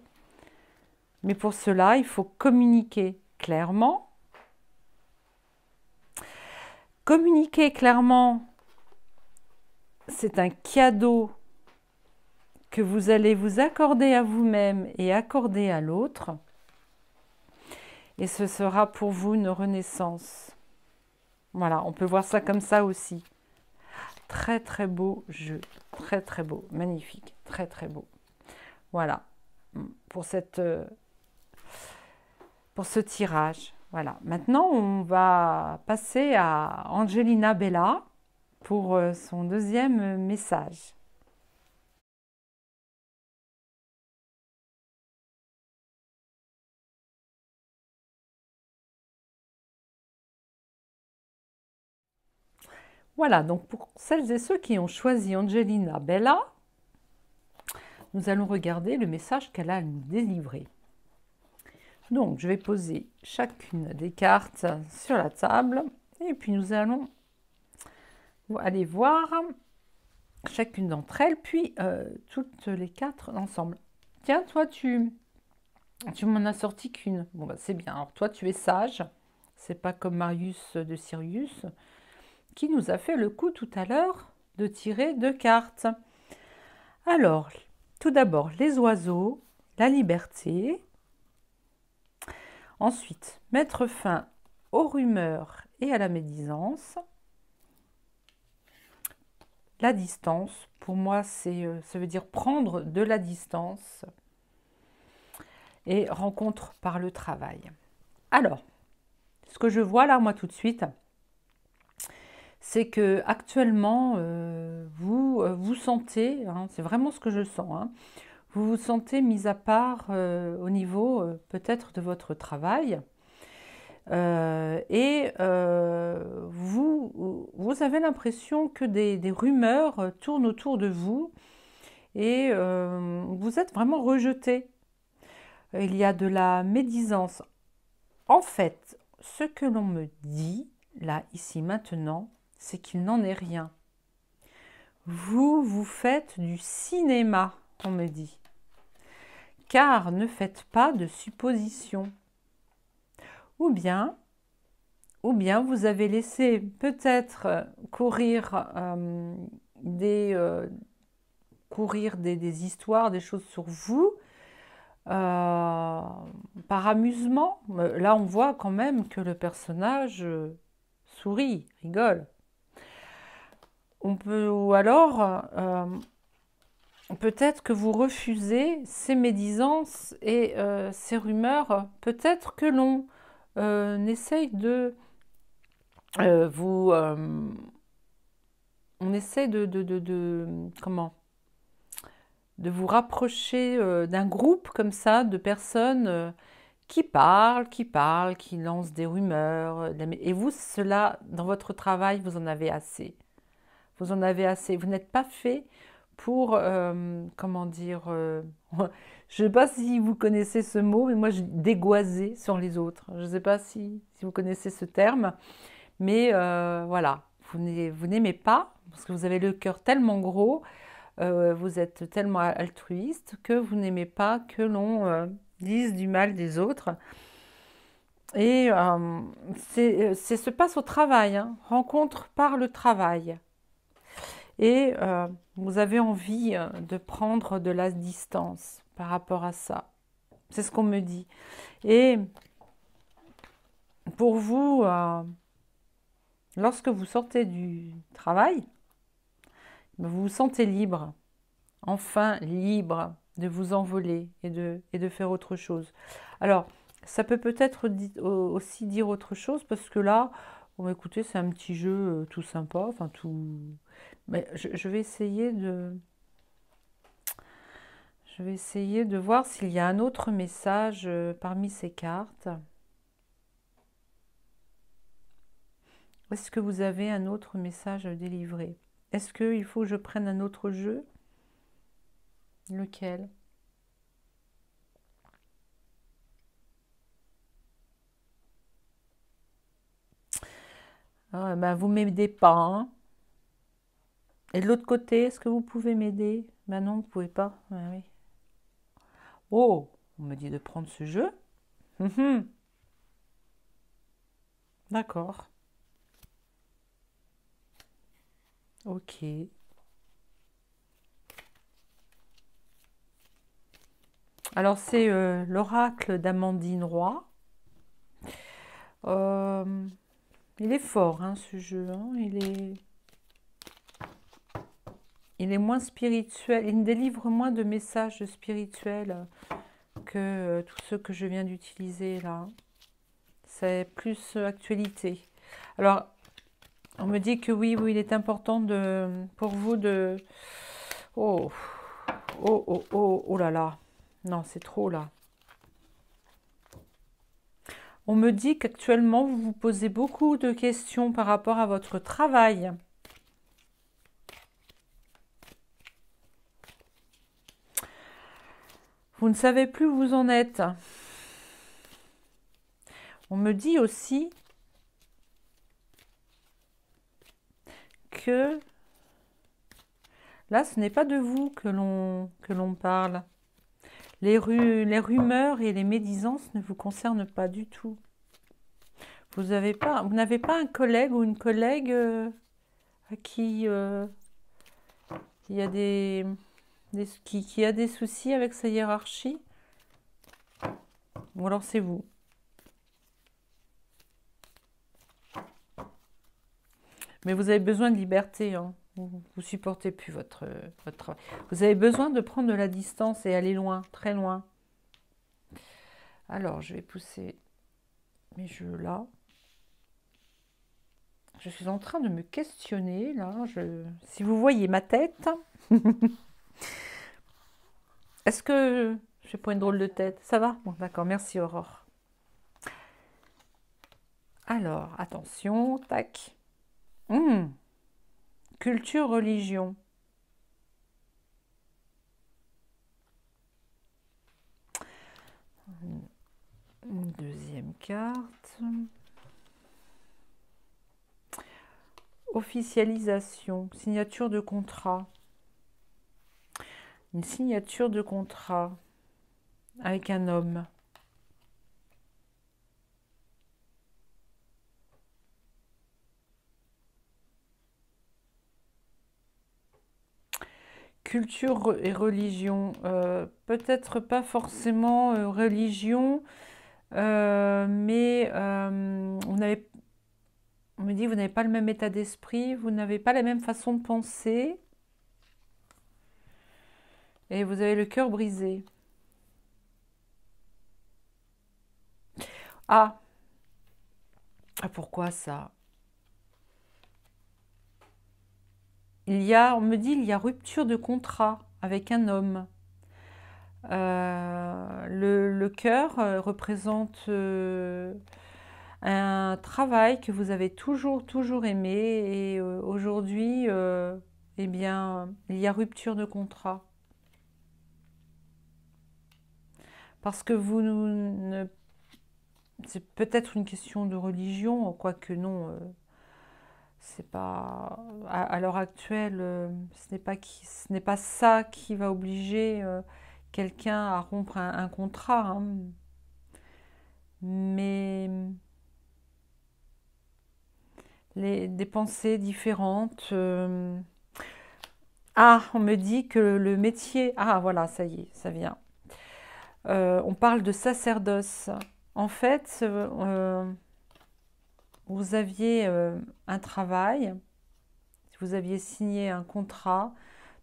Mais pour cela, il faut communiquer clairement. Communiquer clairement, c'est un cadeau que vous allez vous accorder à vous-même et accorder à l'autre. Et ce sera pour vous une renaissance. Voilà, on peut voir ça comme ça aussi. Très très beau jeu, très très beau, magnifique, très très beau. Voilà, pour ce tirage. Voilà, maintenant on va passer à Angelina Bella pour son deuxième message. Voilà, donc pour celles et ceux qui ont choisi Angelina Bella, nous allons regarder le message qu'elle a à nous délivrer. Donc, je vais poser chacune des cartes sur la table et puis nous allons aller voir chacune d'entre elles, puis toutes les quatre ensemble. Tiens, toi, tu m'en as sorti qu'une. Bon, bah, c'est bien. Alors, toi, tu es sage. C'est pas comme Marius de Sirius, qui nous a fait le coup tout à l'heure de tirer 2 cartes. Alors, tout d'abord, les oiseaux, la liberté. Ensuite, mettre fin aux rumeurs et à la médisance. La distance, pour moi, ça veut dire prendre de la distance. Et rencontre par le travail. Alors, ce que je vois là, moi, tout de suite, c'est que actuellement, vous sentez, hein, c'est vraiment ce que je sens, hein, vous vous sentez mis à part au niveau peut-être de votre travail. Vous avez l'impression que des rumeurs tournent autour de vous et vous êtes vraiment rejeté. Il y a de la médisance. En fait, ce que l'on me dit, là, ici, maintenant, c'est qu'il n'en est rien. Vous faites du cinéma, on me dit. Car ne faites pas de suppositions. Ou bien vous avez laissé peut-être courir des histoires, des choses sur vous, par amusement. Là, on voit quand même que le personnage sourit, rigole. Ou alors, peut-être que vous refusez ces médisances et ces rumeurs. Peut-être que l'on essaye de on essaie comment de vous rapprocher d'un groupe comme ça de personnes qui qui lancent des rumeurs. Et vous, cela, dans votre travail, vous en avez assez. Vous en avez assez. Vous n'êtes pas fait pour, comment dire, je ne sais pas si vous connaissez ce mot, mais moi, je dégoiser sur les autres. Je ne sais pas si vous connaissez ce terme, mais voilà, vous n'aimez pas, parce que vous avez le cœur tellement gros, vous êtes tellement altruiste que vous n'aimez pas que l'on dise du mal des autres. Et se passe au travail, hein, rencontre par le travail. Et vous avez envie de prendre de la distance par rapport à ça. C'est ce qu'on me dit. Et pour vous, lorsque vous sortez du travail, vous vous sentez libre, enfin libre de vous envoler et de faire autre chose. Alors, ça peut peut-être aussi dire autre chose parce que là, bon, écoutez, c'est un petit jeu tout sympa, enfin tout. Mais je vais essayer de voir s'il y a un autre message parmi ces cartes. Est-ce que vous avez un autre message à délivrer? Est-ce qu'il faut que je prenne un autre jeu? Lequel? Ah, ben, vous m'aidez pas, hein. Et de l'autre côté, est-ce que vous pouvez m'aider? Ben non, vous pouvez pas. Ah oui. Oh, on me dit de prendre ce jeu. Mhm. D'accord. Ok. Alors c'est l'oracle d'Amandine Roy. Euh, il est fort, hein, ce jeu. Hein. Il est moins spirituel. Il délivre moins de messages spirituels que tous ceux que je viens d'utiliser là. C'est plus actualité. Alors, on me dit que oui, il est important pour vous de... Oh, oh là là. Non, c'est trop là. On me dit qu'actuellement, vous vous posez beaucoup de questions par rapport à votre travail. Vous ne savez plus où vous en êtes. On me dit aussi que là, ce n'est pas de vous que l'on parle. Les rumeurs et les médisances ne vous concernent pas du tout. Vous n'avez pas un collègue ou une collègue à qui a qui a des soucis avec sa hiérarchie? Ou alors c'est vous. Mais vous avez besoin de liberté, hein. Vous ne supportez plus votre travail. Vous avez besoin de prendre de la distance et aller loin, très loin. Alors, je vais pousser mes jeux là. Je suis en train de me questionner, là. Si vous voyez ma tête, est-ce que je fais pas une drôle de tête? Ça va? Bon, d'accord, merci Aurore. Alors, attention, tac. Culture, religion. Une deuxième carte. Officialisation, signature de contrat. Une signature de contrat avec un homme. Culture et religion. Peut-être pas forcément religion, mais on me dit que vous n'avez pas le même état d'esprit, vous n'avez pas la même façon de penser, et vous avez le cœur brisé. Ah, pourquoi ça? On me dit il y a rupture de contrat avec un homme. Le cœur représente un travail que vous avez toujours aimé et aujourd'hui, eh bien, il y a rupture de contrat. Parce que vous ne... C'est peut-être une question de religion, quoique non, c'est pas... À l'heure actuelle, ce n'est pas ça qui va obliger quelqu'un à rompre un contrat, hein. Mais des pensées différentes. Ah, on me dit que le métier... Ah, voilà, ça y est, ça vient. On parle de sacerdoce. En fait, vous aviez un travail, vous aviez signé un contrat.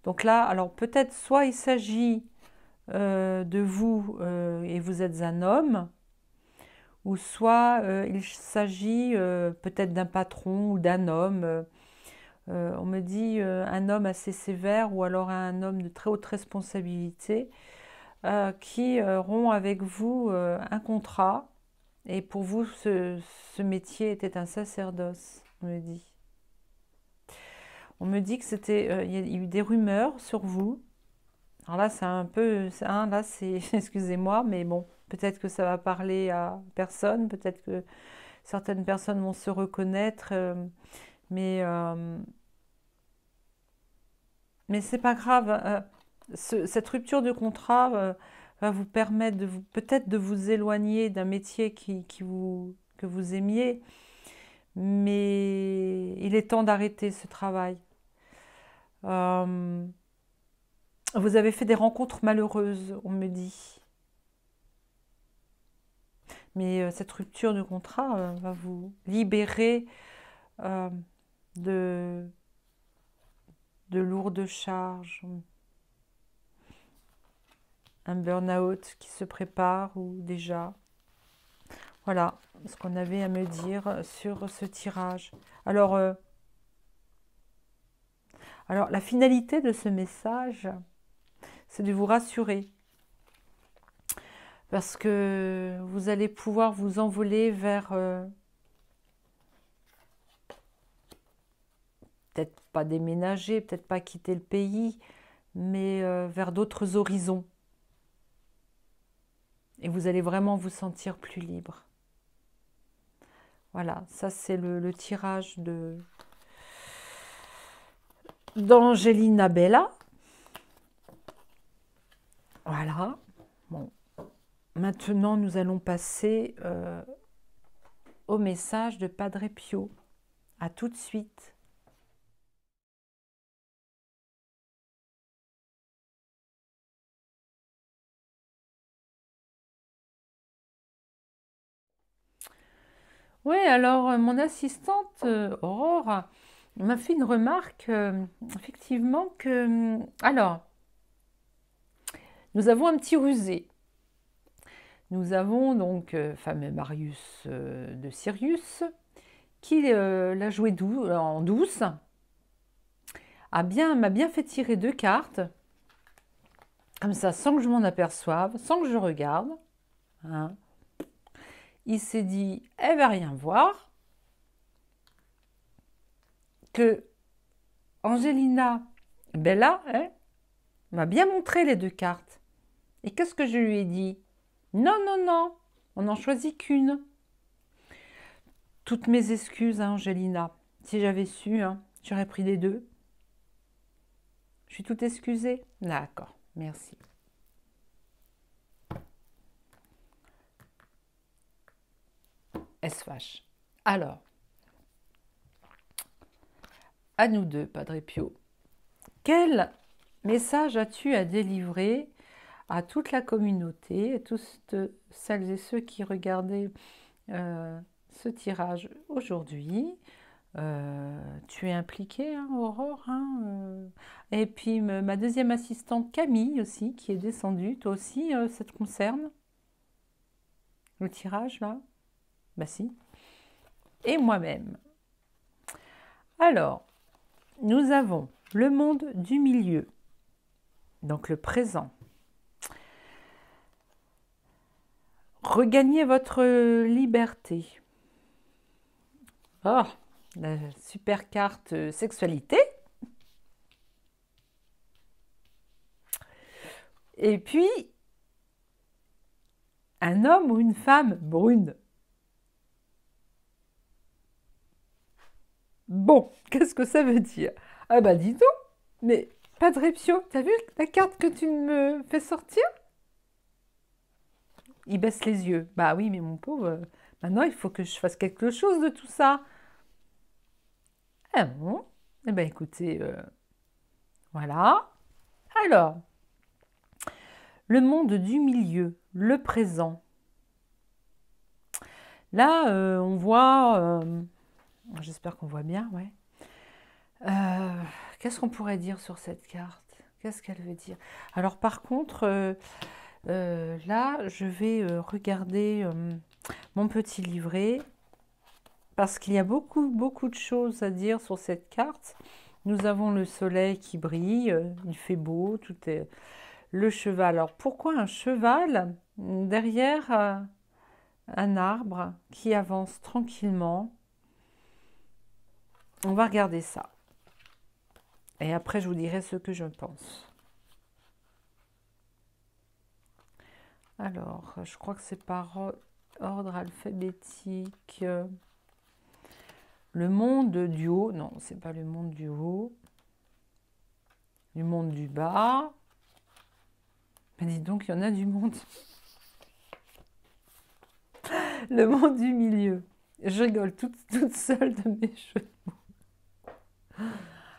Donc là, alors peut-être soit il s'agit de vous et vous êtes un homme, ou soit il s'agit peut-être d'un patron ou d'un homme. On me dit un homme assez sévère ou alors un homme de très haute responsabilité qui rompt avec vous un contrat. Et pour vous, ce métier était un sacerdoce, on me dit. On me dit que il y a eu des rumeurs sur vous. Alors là, c'est un peu, là, c'est, excusez-moi, mais bon, peut-être que ça va parler à personne, peut-être que certaines personnes vont se reconnaître, mais c'est pas grave. Cette rupture de contrat va vous permettre peut-être de vous éloigner d'un métier que vous aimiez, mais il est temps d'arrêter ce travail. Vous avez fait des rencontres malheureuses, on me dit. Mais cette rupture de contrat va vous libérer de lourdes charges. Un burn-out qui se prépare ou déjà. Voilà ce qu'on avait à me dire sur ce tirage. Alors la finalité de ce message, c'est de vous rassurer. Parce que vous allez pouvoir vous envoler vers... peut-être pas déménager, peut-être pas quitter le pays, mais vers d'autres horizons. Et vous allez vraiment vous sentir plus libre. Voilà, ça c'est le tirage d'Angelina Bella. Voilà. Bon, maintenant nous allons passer au message de Padre Pio. À tout de suite. Oui, alors mon assistante Aurore m'a fait une remarque, effectivement, que... Alors, nous avons un petit rusé. Nous avons donc fameux Marius de Sirius, qui l'a joué en douce, m'a bien fait tirer 2 cartes, comme ça, sans que je m'en aperçoive, sans que je regarde. Hein. Il s'est dit, elle va rien voir, que Angelina Bella m'a bien montré les 2 cartes. Et qu'est-ce que je lui ai dit? Non, non, non, on n'en choisit qu'une. Toutes mes excuses à Angelina. Si j'avais su, hein, j'aurais pris les 2. Je suis toute excusée? D'accord, merci. Elle se fâche. Alors, à nous deux, Padre Pio. Quel message as-tu à délivrer à toute la communauté, à tous celles et ceux qui regardaient ce tirage aujourd'hui? Tu es impliquée, hein, Aurore, hein, et puis ma deuxième assistante Camille aussi, qui est descendue. Toi aussi, ça te concerne? Le tirage, là? Bah si. Et moi-même. Alors, nous avons le monde du milieu, donc le présent. Regagnez votre liberté. Oh, la super carte sexualité. Et puis, un homme ou une femme brune. Bon, qu'est-ce que ça veut dire? Ah bah dis donc, mais Padre Pio, t'as vu la carte que tu me fais sortir? Il baisse les yeux. Bah oui, mais mon pauvre, maintenant il faut que je fasse quelque chose de tout ça. Ah bon? Eh ben écoutez, voilà. Alors, le monde du milieu, le présent. Là, on voit, j'espère qu'on voit bien, ouais. Qu'est-ce qu'on pourrait dire sur cette carte? Qu'est-ce qu'elle veut dire? Alors par contre, là, je vais regarder mon petit livret parce qu'il y a beaucoup, beaucoup de choses à dire sur cette carte. Nous avons le soleil qui brille, il fait beau, tout est... Le cheval. Alors pourquoi un cheval derrière un arbre qui avance tranquillement? On va regarder ça. Et après, je vous dirai ce que je pense. Alors, je crois que c'est par ordre alphabétique. Le monde du haut. Non, c'est pas le monde du haut. Du monde du bas. Mais dis donc, il y en a du monde. Le monde du milieu. Je rigole toute seule de mes cheveux.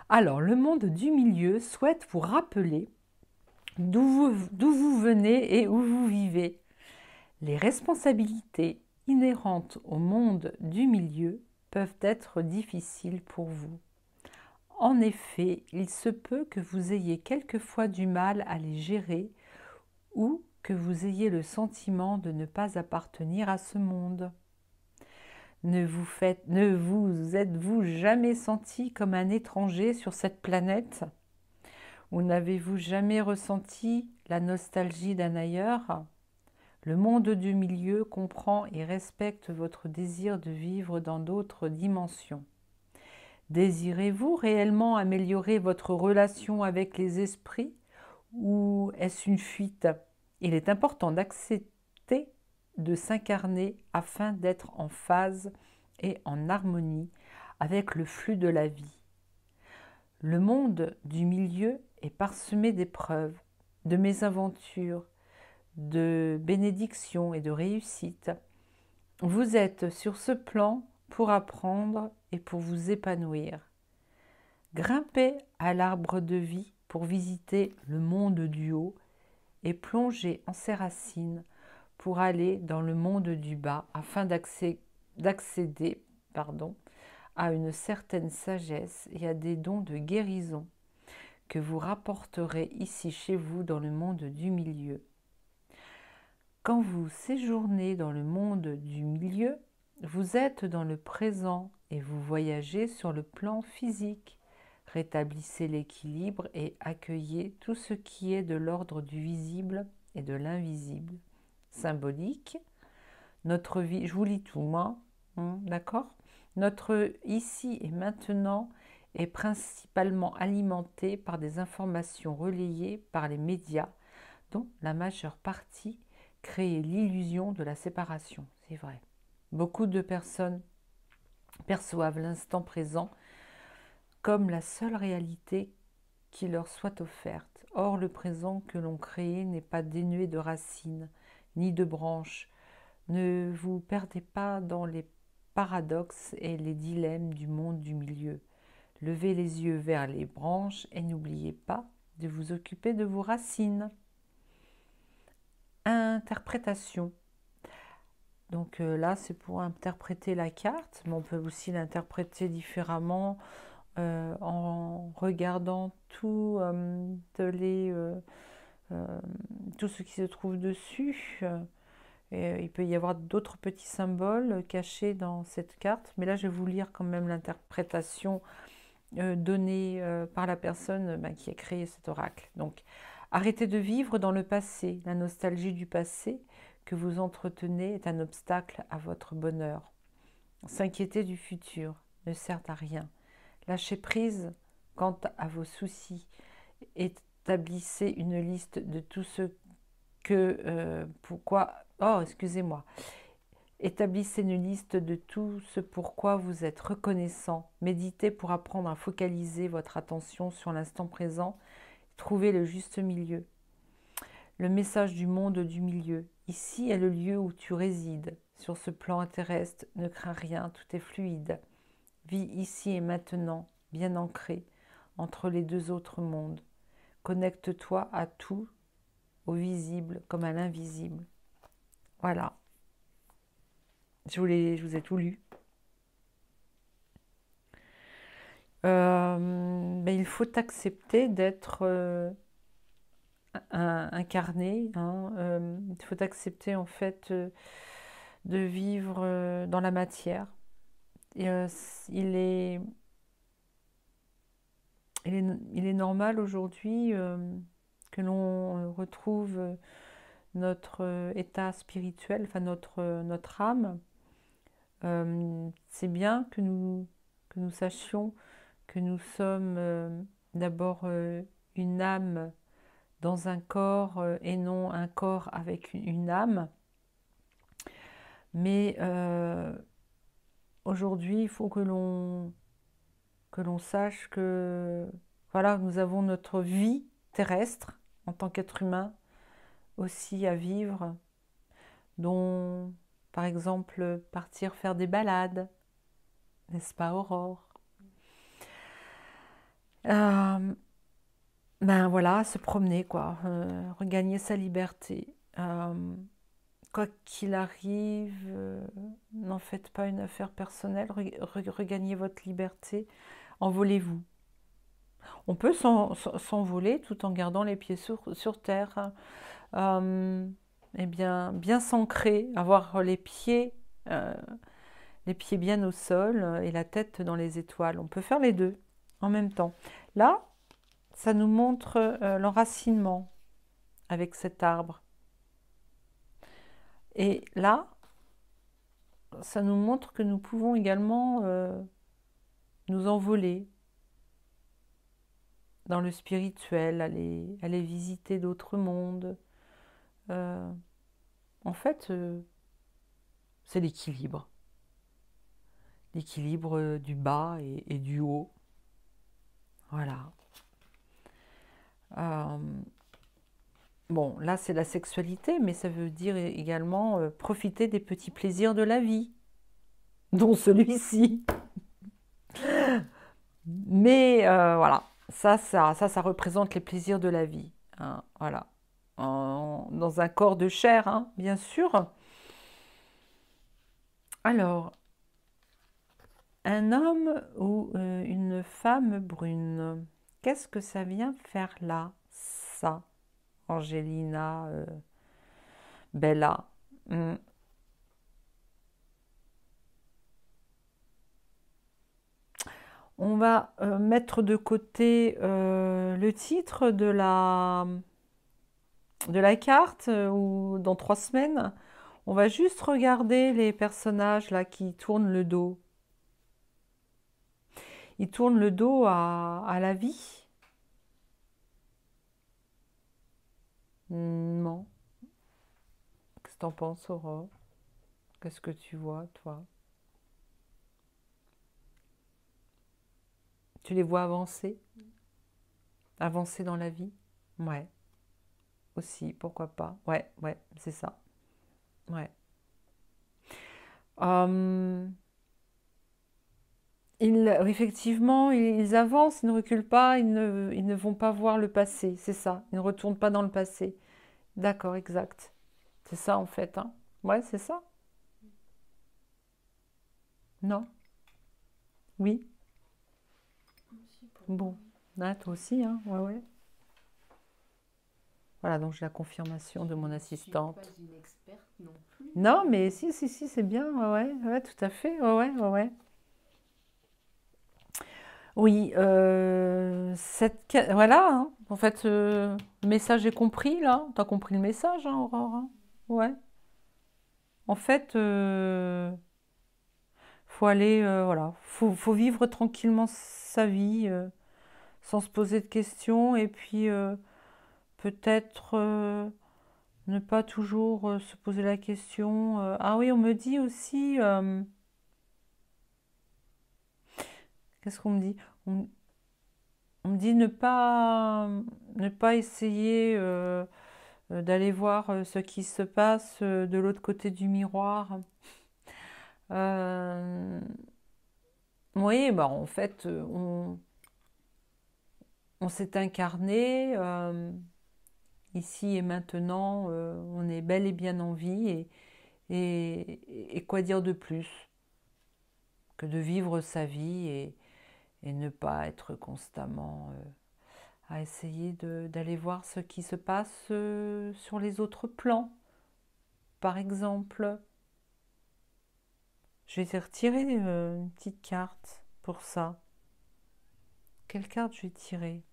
Alors, le monde du milieu souhaite vous rappeler d'où vous venez et où vous vivez. Les responsabilités inhérentes au monde du milieu peuvent être difficiles pour vous. En effet, il se peut que vous ayez quelquefois du mal à les gérer ou que vous ayez le sentiment de ne pas appartenir à ce monde. Ne vous êtes-vous jamais senti comme un étranger sur cette planète? Ou n'avez-vous jamais ressenti la nostalgie d'un ailleurs? Le monde du milieu comprend et respecte votre désir de vivre dans d'autres dimensions. Désirez-vous réellement améliorer votre relation avec les esprits ou est-ce une fuite? Il est important d'accepter de s'incarner afin d'être en phase et en harmonie avec le flux de la vie. Le monde du milieu est parsemé d'épreuves, de mésaventures, de bénédiction et de réussite. Vous êtes sur ce plan pour apprendre et pour vous épanouir. Grimpez à l'arbre de vie pour visiter le monde du haut et plongez en ses racines pour aller dans le monde du bas afin d'accéder à une certaine sagesse et à des dons de guérison que vous rapporterez ici chez vous dans le monde du milieu. Quand vous séjournez dans le monde du milieu, vous êtes dans le présent et vous voyagez sur le plan physique. Rétablissez l'équilibre et accueillez tout ce qui est de l'ordre du visible et de l'invisible. Symbolique, notre vie, je vous lis tout moi, d'accord ? Notre ici et maintenant est principalement alimenté par des informations relayées par les médias, dont la majeure partie crée l'illusion de la séparation. C'est vrai. Beaucoup de personnes perçoivent l'instant présent comme la seule réalité qui leur soit offerte. Or, le présent que l'on crée n'est pas dénué de racines ni de branches. Ne vous perdez pas dans les paradoxes et les dilemmes du monde du milieu. Levez les yeux vers les branches et n'oubliez pas de vous occuper de vos racines. Interprétation. Donc là, c'est pour interpréter la carte, mais on peut aussi l'interpréter différemment en regardant tout ce qui se trouve dessus. Il peut y avoir d'autres petits symboles cachés dans cette carte, mais là, je vais vous lire quand même l'interprétation donnée par la personne qui a créé cet oracle. Donc, arrêtez de vivre dans le passé. La nostalgie du passé que vous entretenez est un obstacle à votre bonheur. S'inquiéter du futur ne sert à rien. Lâchez prise quant à vos soucis. Établissez une liste de tout ce Établissez une liste de tout ce pourquoi vous êtes reconnaissant. Méditez pour apprendre à focaliser votre attention sur l'instant présent. Trouvez le juste milieu. Le message du monde du milieu. Ici est le lieu où tu résides. Sur ce plan terrestre, ne crains rien, tout est fluide. Vis ici et maintenant, bien ancré entre les deux autres mondes. Connecte-toi à tout, au visible comme à l'invisible. Voilà. Je vous ai tout lu. Il faut accepter d'être incarné. Il faut accepter en fait de vivre dans la matière. Et, il est normal aujourd'hui que l'on retrouve notre état spirituel, enfin notre âme. C'est bien que nous sachions que nous sommes d'abord une âme dans un corps et non un corps avec une âme. Mais aujourd'hui, il faut que l'on sache que voilà, nous avons notre vie terrestre en tant qu'être humain aussi à vivre, dont par exemple partir faire des balades, n'est-ce pas Aurore? Voilà, se promener quoi, regagner sa liberté. Quoi qu'il arrive, n'en faites pas une affaire personnelle, regagnez votre liberté, envolez-vous. On peut s'envoler tout en gardant les pieds sur terre, et bien s'ancrer, avoir les pieds bien au sol et la tête dans les étoiles. On peut faire les deux en même temps. Là, ça nous montre l'enracinement avec cet arbre. Et là, ça nous montre que nous pouvons également nous envoler dans le spirituel, aller visiter d'autres mondes. En fait, c'est l'équilibre. L'équilibre du bas et du haut. Voilà. Bon, là, c'est la sexualité, mais ça veut dire également profiter des petits plaisirs de la vie, dont celui-ci. Mais voilà, ça représente les plaisirs de la vie, hein, voilà. Dans un corps de chair, hein, bien sûr. Alors, un homme ou une femme brune, qu'est-ce que ça vient faire là, ça, Angelina, Bella? Hmm. On va mettre de côté le titre de la carte ou dans 3 semaines. On va juste regarder les personnages là qui tournent le dos. Ils tournent le dos à la vie. Non. Qu'est-ce que t'en penses, Aurore? Qu'est-ce que tu vois, toi? Tu les vois avancer? Avancer dans la vie? Ouais. Aussi, pourquoi pas? Ouais, ouais, c'est ça. Ouais. Hum, effectivement, ils avancent, ils ne reculent pas, ils ne vont pas voir le passé, c'est ça. Ils ne retournent pas dans le passé. D'accord, exact. C'est ça en fait, hein. Ouais, c'est ça. Non? Oui? Aussi pour moi. Bon. Ah, toi aussi, hein? Ouais, ouais. Voilà, donc j'ai la confirmation de mon Je ne suis pas assistante. une experte non plus. Non, mais si, si, si, c'est bien, ouais, ouais, ouais, tout à fait, ouais, ouais, ouais, ouais. Oui, voilà, hein. En fait, le message est compris, là. T'as compris le message, hein, Aurore, hein? Ouais. En fait, faut aller, voilà, faut vivre tranquillement sa vie, sans se poser de questions, et puis peut-être ne pas toujours se poser la question. Ah oui, on me dit aussi, qu'est-ce qu'on me dit? On, on me dit ne pas essayer d'aller voir ce qui se passe de l'autre côté du miroir. Euh, oui, bah en fait, on s'est incarné ici et maintenant, on est bel et bien en vie et quoi dire de plus que de vivre sa vie et ne pas être constamment à essayer d'aller voir ce qui se passe sur les autres plans. Par exemple, je vais retirer une petite carte pour ça. Quelle carte je vais tirer?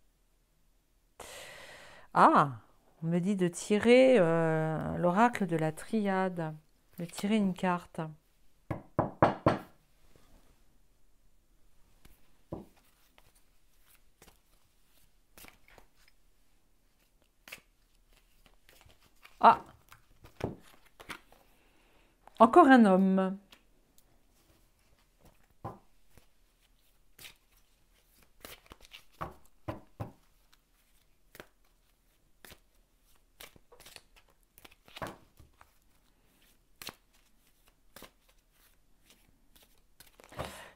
Ah, on me dit de tirer l'oracle de la triade. De tirer une carte. Ah, encore un homme.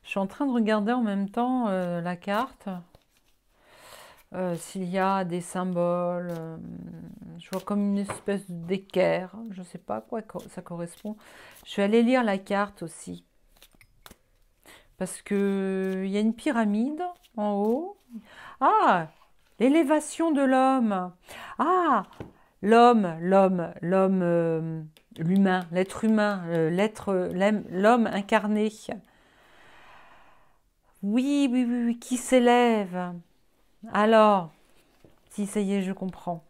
Je suis en train de regarder en même temps la carte. S'il y a des symboles, je vois comme une espèce d'équerre, je ne sais pas à quoi ça correspond. Je vais aller lire la carte aussi, parce que il y a une pyramide en haut. Ah, l'élévation de l'homme. Ah, l'humain, l'être humain, l'homme incarné. Oui, oui, oui, oui, qui s'élève. Alors, si ça y est, je comprends.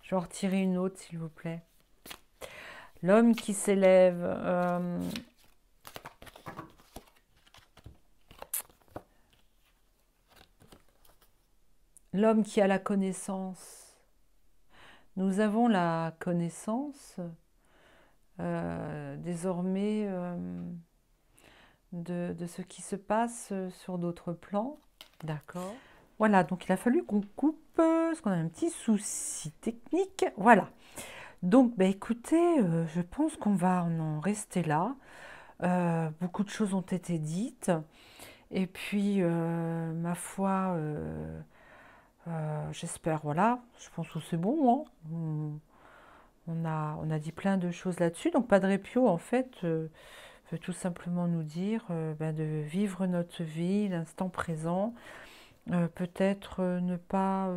Je vais en retirer une autre, s'il vous plaît. L'homme qui s'élève. L'homme qui a la connaissance. Nous avons la connaissance désormais de ce qui se passe sur d'autres plans. D'accord. Voilà, donc il a fallu qu'on coupe parce qu'on a un petit souci technique. Voilà. Donc, bah, écoutez, je pense qu'on va en rester là. Beaucoup de choses ont été dites. Et puis, ma foi, j'espère, voilà, je pense que c'est bon, hein. On a dit plein de choses là-dessus. Donc, Padre Pio, en fait, veut tout simplement nous dire ben, de vivre notre vie, l'instant présent. Peut-être ne pas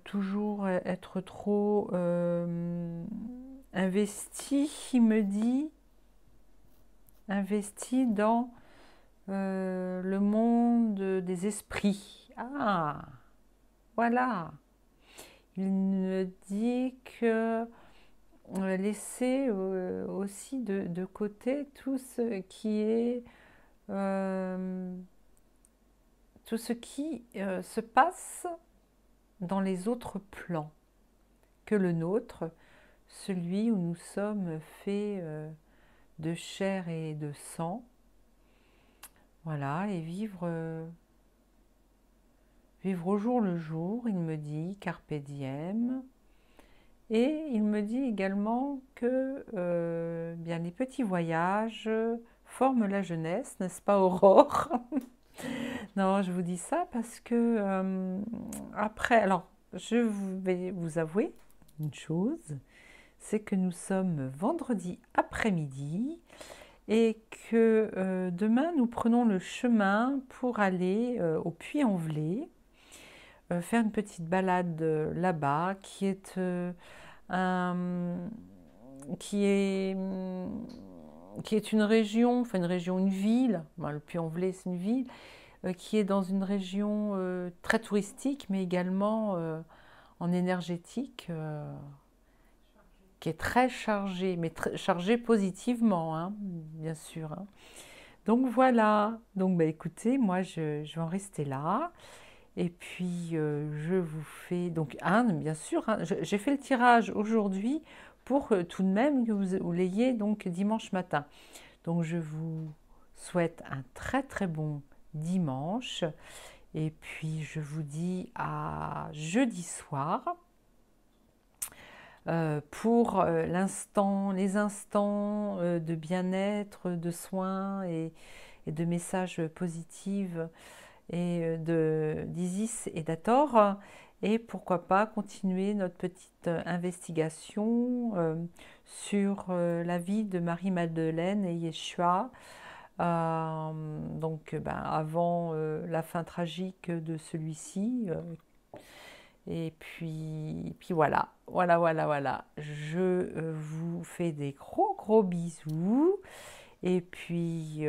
toujours être trop investi, il me dit, investi dans le monde des esprits. Ah, voilà. Il me dit que laisser aussi de côté tout ce qui est tout ce qui se passe dans les autres plans que le nôtre, celui où nous sommes faits de chair et de sang. Voilà, et vivre au jour le jour, il me dit, carpe diem. Et il me dit également que bien les petits voyages forment la jeunesse, n'est-ce pas Aurore? Non, je vous dis ça parce que après, alors je vais vous avouer une chose, c'est que nous sommes vendredi après-midi et que demain nous prenons le chemin pour aller au Puy-en-Velay, faire une petite balade là-bas un- qui est, qui est une région, enfin une ville, bon, le Puy-en-Velay c'est une ville, qui est dans une région très touristique, mais également en énergétique, qui est très chargée, mais chargée positivement, hein, bien sûr. Hein. Donc voilà, donc bah, écoutez, moi je vais en rester là. Et puis je vous fais, donc bien sûr, hein, j'ai fait le tirage aujourd'hui pour tout de même que vous l'ayez donc dimanche matin. Donc je vous souhaite un très très bon dimanche. Et puis je vous dis à jeudi soir pour les instants de bien-être, de soins et de messages positifs et d'Isis et d'Hathor. Et pourquoi pas continuer notre petite investigation sur la vie de Marie-Madeleine et Yeshua. Donc avant la fin tragique de celui-ci. Et puis voilà, voilà. Je vous fais des gros bisous. Et puis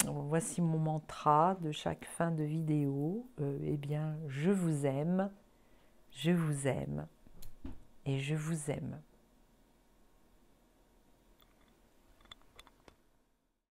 voici mon mantra de chaque fin de vidéo. Eh bien, je vous aime et je vous aime.